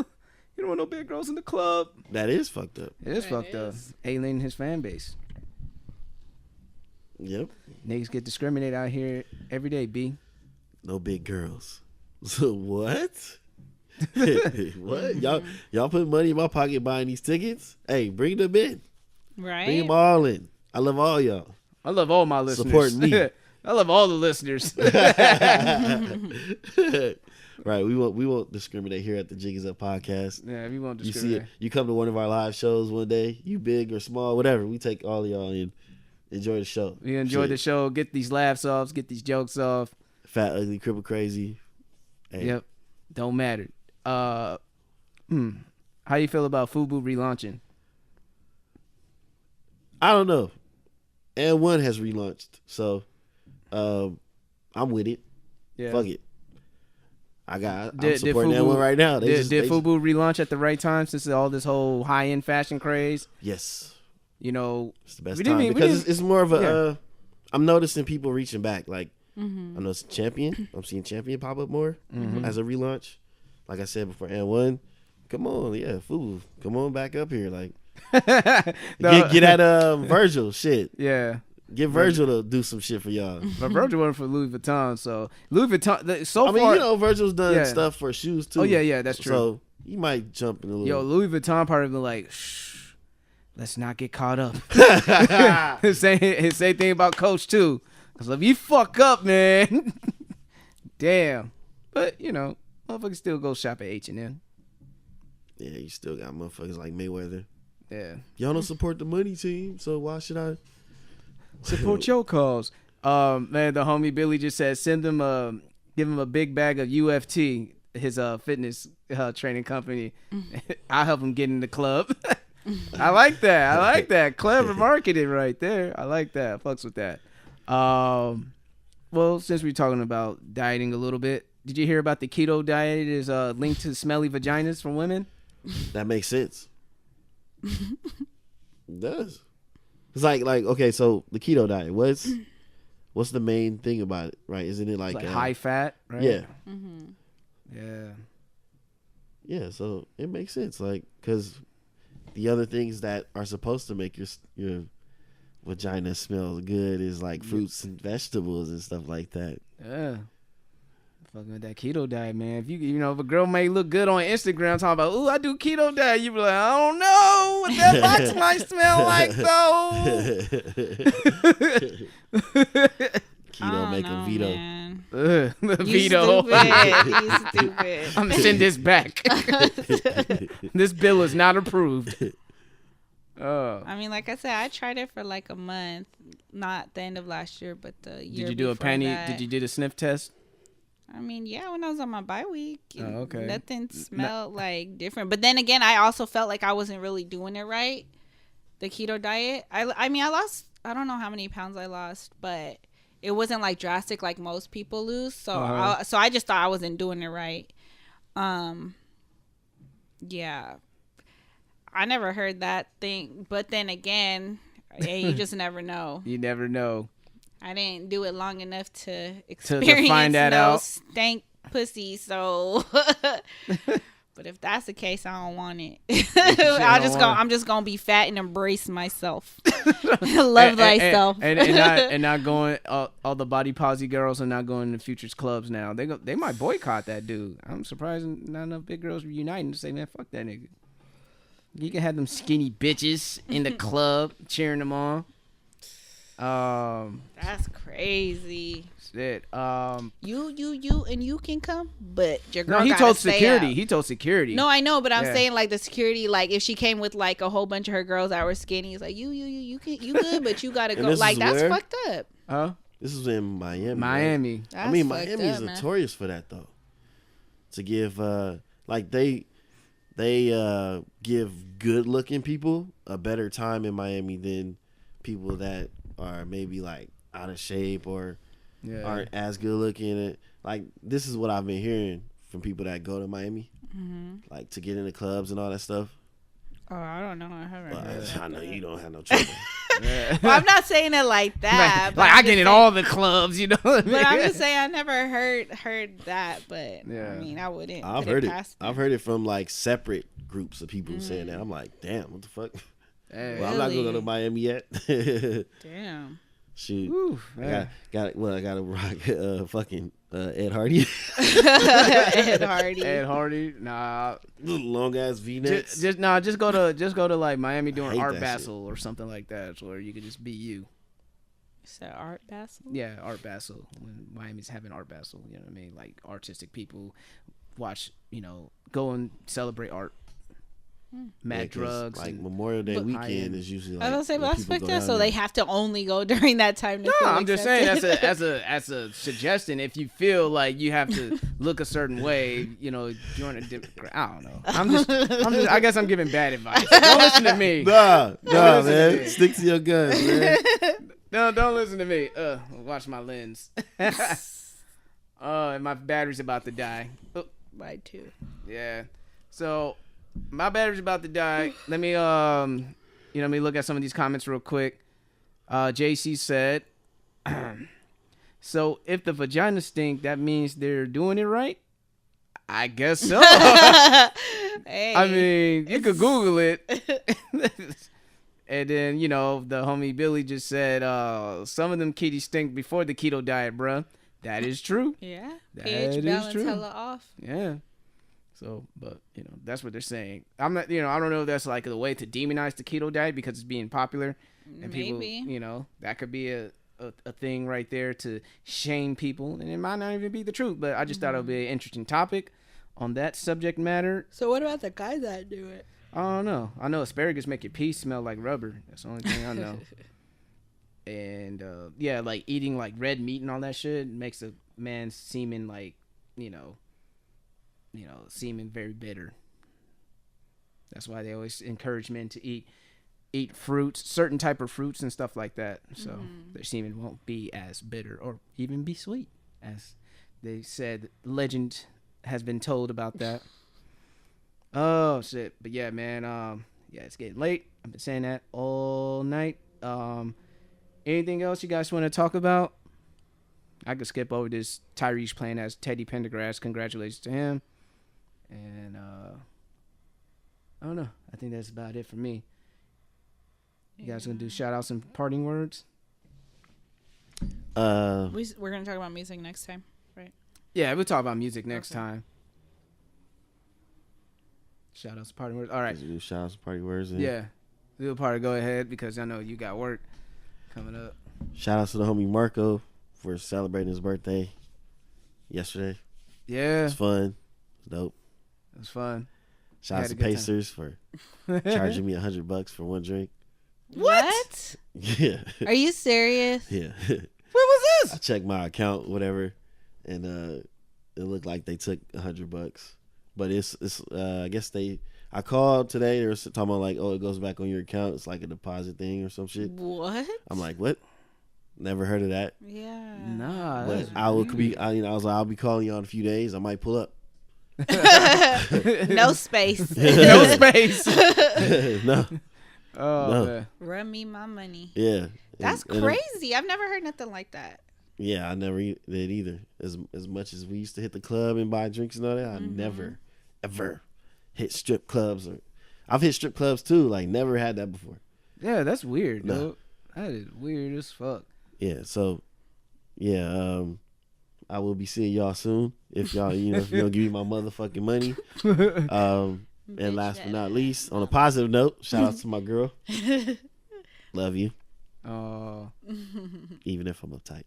want no big girls in the club. That is fucked up. It is fucked up. Alienating his fan base. Yep. Niggas get discriminated out here every day, B. No big girls. So what? What? Y'all put money in my pocket buying these tickets? Hey, bring them in. Right. Bring them all in. I love all y'all. I love all my listeners. Supporting me. I love all the listeners. Right, we won't discriminate here at the Jiggies Up podcast. Yeah, we won't discriminate. You see it. You come to one of our live shows one day, you big or small, whatever. We take all of y'all and enjoy the show. We enjoy the show. Get these laughs off. Get these jokes off. Fat, ugly, cripple, crazy. Hey. Yep, don't matter. How you feel about FUBU relaunching? I don't know. And one has relaunched, so I'm with it. Yeah. Fuck it. I'm supporting that one right now. Did FUBU relaunch at the right time since all this whole high-end fashion craze? Yes. It's the best time because it's more of a. I'm noticing people reaching back. Like I know Champion. I'm seeing Champion pop up more as a relaunch. Like I said before, and one. Come on, FUBU. Come on back up here, like. Get at Virgil shit. Yeah. Get Virgil to do some shit for y'all. But Virgil went for Louis Vuitton, so Louis Vuitton. I mean, Virgil's done stuff for shoes too. Oh yeah, that's true. So you might jump in a little. Louis Vuitton probably been like, shh, let's not get caught up. His same thing about Coach too. Cause if you fuck up, man, damn. But motherfuckers still go shop at H&M. Yeah, you still got motherfuckers like Mayweather. Yeah. Y'all don't support the money team, so why should I? Support your cause. Man, the homie Billy just said give him a big bag of UFT, his fitness training company. I'll help him get in the club. I like that. I like that. Clever marketing right there. I like that. Fucks with that. Well, since we're talking about dieting a little bit, did you hear about the keto diet is linked to smelly vaginas from women? That makes sense. It does. It's like okay, so the keto diet, what's the main thing about it, right? Isn't it like high fat, right? Yeah. Mm-hmm. Yeah. Yeah, so it makes sense, like, because the other things that are supposed to make your vagina smell good is like fruits and vegetables and stuff like that. Yeah. Fucking with that keto diet, man. If if a girl may look good on Instagram talking about, ooh, I do keto diet, you be like, I don't know what that box might smell like though. Keto make a veto. Veto. You stupid. I'm gonna send this back. This bill is not approved. I mean, like I said, I tried it for like a month, not the end of last year, but the year. Did you do a penny? Did you do the sniff test? I mean, yeah, when I was on my bye week, okay. Nothing smelled like different. But then again, I also felt like I wasn't really doing it right. The keto diet. I mean, I lost. I don't know how many pounds I lost, but it wasn't like drastic like most people lose. So I just thought I wasn't doing it right. Yeah. I never heard that thing, but then again, you just never know. You never know. I didn't do it long enough to experience to find that out. Stank pussy, so but if that's the case, I don't want it. I'm just gonna be fat and embrace myself. Love thyself. And not going all the body posy girls are not going to Future's clubs now. They might boycott that dude. I'm surprised not enough big girls are uniting to say, man, fuck that nigga. You can have them skinny bitches in the club cheering them on. That's crazy. Shit. You can come, but your girl. No, he gotta told stay security. up. He told security. No, I know, but I'm saying like the security, like if she came with like a whole bunch of her girls that were skinny, he's like you good, but you gotta go. Like that's fucked up. Huh? This is in Miami. Miami. Right? I mean, Miami is notorious for that though. To give like they give good looking people a better time in Miami than people that are maybe like out of shape or aren't as good looking. Like this is what I've been hearing from people that go to Miami, like to get into clubs and all that stuff. Oh, I don't know. I haven't heard that. I know you don't have no trouble. Well, I'm not saying it like that. Like I get in all the clubs, you know. What I mean? But I'm just saying I never heard that. But I mean, I wouldn't. I've heard it. I've heard it from like separate groups of people saying that. I'm like, damn, what the fuck? Hey, well, I'm not gonna go to Miami yet. Damn. Shoot, Whew, I gotta rock fucking Ed Hardy. Ed Hardy. Ed Hardy, nah. Long ass V-necks. Just go to like Miami doing Art that Basel or something like that, where you could just be you. Is that Art Basel? Yeah, Art Basel. When Miami's having Art Basel, you know what I mean? Like artistic people watch, go and celebrate art. Mad drugs, like Memorial Day weekend is usually. Like, I was gonna say, but that's fucked up. So they have to only go during that time. To feel I'm just saying accepted. as a suggestion. If you feel like you have to look a certain way, join a different. I don't know. I'm just. I guess I'm giving bad advice. Don't listen to me. Nah, man. Stick to your guns, man. No, don't listen to me. Watch my lens. And my battery's about to die. Oh. Mine too. Yeah. So. My battery's about to die. Let me let me look at some of these comments real quick. JC said, so if the vagina stink, that means they're doing it right? I guess so. Hey, I mean, you could Google it. And then, the homie Billy just said, some of them kitties stink before the keto diet, bruh. That is true. Yeah. That pH balance true. hella off. Yeah. So, but, that's what they're saying. I'm not, I don't know if that's like a way to demonize the keto diet because it's being popular. And maybe. People, that could be a thing right there to shame people. And it might not even be the truth, but I just thought it would be an interesting topic on that subject matter. So what about the guys that do it? I don't know. I know asparagus make your pee smell like rubber. That's the only thing I know. And, like eating like red meat and all that shit makes a man seeming like, seeming very bitter. That's why they always encourage men to eat fruits, certain type of fruits and stuff like that. So their semen won't be as bitter or even be sweet, as they said. Legend has been told about that. Oh shit! But yeah, man. Yeah, it's getting late. I've been saying that all night. Anything else you guys want to talk about? I could skip over this Tyrese playing as Teddy Pendergrass. Congratulations to him. And I don't know. I think that's about it for me. You guys gonna do shout outs and parting words? We're gonna talk about music next time, right? Yeah, we'll talk about music next time. Shout outs, parting words. All right. Do shout outs, parting words. Yeah. We'll probably go ahead because I know you got work coming up. Shout outs to the homie Marco for celebrating his birthday yesterday. Yeah. It was fun. It was dope. It was fun. Shout out to Pacers for charging me $100 for one drink. What? Yeah. Are you serious? Yeah. What was this? I checked my account, whatever, and it looked like they took $100. But it's I guess I called today. They were talking about like, oh, it goes back on your account. It's like a deposit thing or some shit. What? I'm like, what? Never heard of that. Yeah. Nah. But I was like, I'll be calling you in a few days. I might pull up. No space. No space. No. Oh, No. man. Run me my money. Yeah. That's crazy. I've never heard nothing like that. Yeah, I never did either. As much as we used to hit the club and buy drinks and all that, I never, ever hit strip clubs. I've hit strip clubs too. Like, never had that before. Yeah, that's weird, No. dude. That is weird as fuck. Yeah, so, yeah, I will be seeing y'all soon. If y'all, if you don't give me my motherfucking money. And last but not least, on a positive note, shout out to my girl. Love you. Oh. Even if I'm uptight.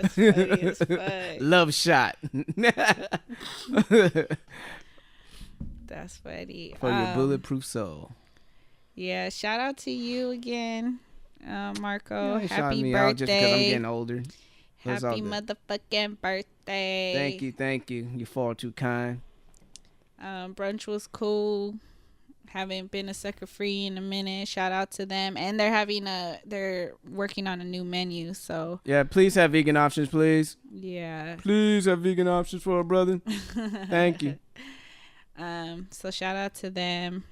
That's funny as fuck. Love shot. That's funny. For your bulletproof soul. Yeah, shout out to you again, Marco. Yeah, Happy me birthday. out just because I'm getting older. It's all Happy good. motherfucking birthday. Thank you. You're far too kind. Brunch was cool. Haven't been a sucker free in a minute. Shout out to them. And they're working on a new menu, so Yeah, please have vegan options, please. yeah. Please have vegan options for a brother. Thank you. So shout out to them.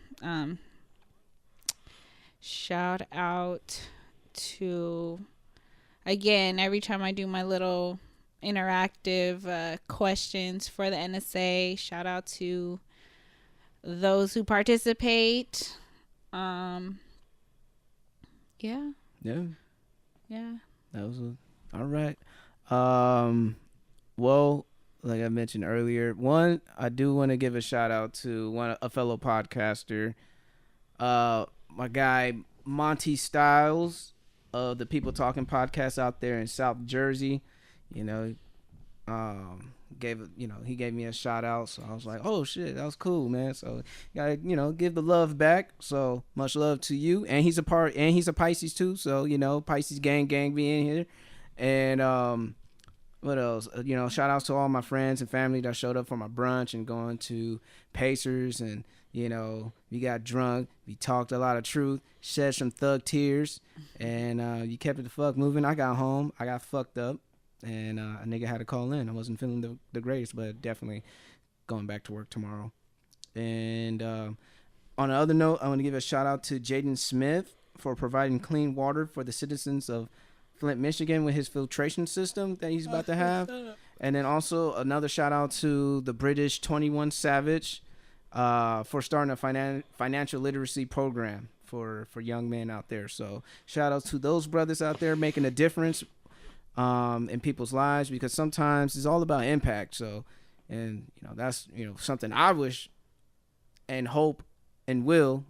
Shout out to, again, every time I do my little interactive questions for the NSA, shout out to those who participate. Yeah. That was all right. Well, like I mentioned earlier, I do want to give a shout out to a fellow podcaster, my guy Monty Styles of the People Talking podcast out there in South Jersey. He gave me a shout out, so I was like, oh shit, that was cool, man. So gotta give the love back. So much love to you. And he's a Pisces too, so Pisces gang be in here. And what else? Shout outs to all my friends and family that showed up for my brunch and going to Pacers, and we got drunk, we talked a lot of truth, shed some thug tears, and you kept it the fuck moving. I got home, I got fucked up, and a nigga had to call in. I wasn't feeling the greatest, but definitely going back to work tomorrow. And on another note, I want to give a shout out to Jaden Smith for providing clean water for the citizens of Flint, Michigan with his filtration system that he's about to have. And then also another shout out to the British 21 Savage for starting a financial literacy program for young men out there. So shout out to those brothers out there making a difference in people's lives, because sometimes it's all about impact. So, and that's something I wish and hope and will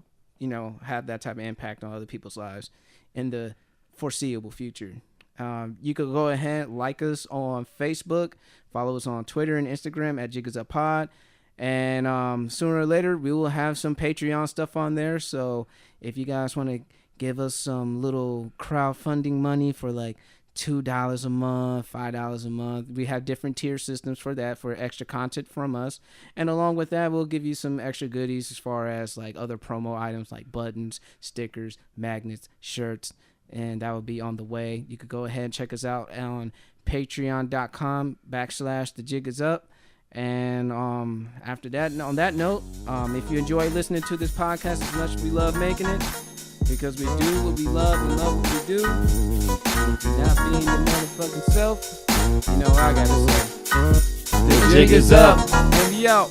have that type of impact on other people's lives in the foreseeable future. You could go ahead, like us on Facebook, follow us on Twitter and Instagram at JiggaZupPod. And sooner or later, we will have some Patreon stuff on there. So if you guys want to give us some little crowdfunding money for like $2 a month, $5 a month. We have different tier systems for that, for extra content from us. And along with that, we'll give you some extra goodies as far as like other promo items like buttons, stickers, magnets, shirts, and that will be on the way. You could go ahead and check us out on patreon.com/The Jig Is Up. And after that, on that note, if you enjoy listening to this podcast as much as we love making it, because we do what we love and love what we do, not being your motherfucking self, you know what I gotta say. The jig is up, and we out.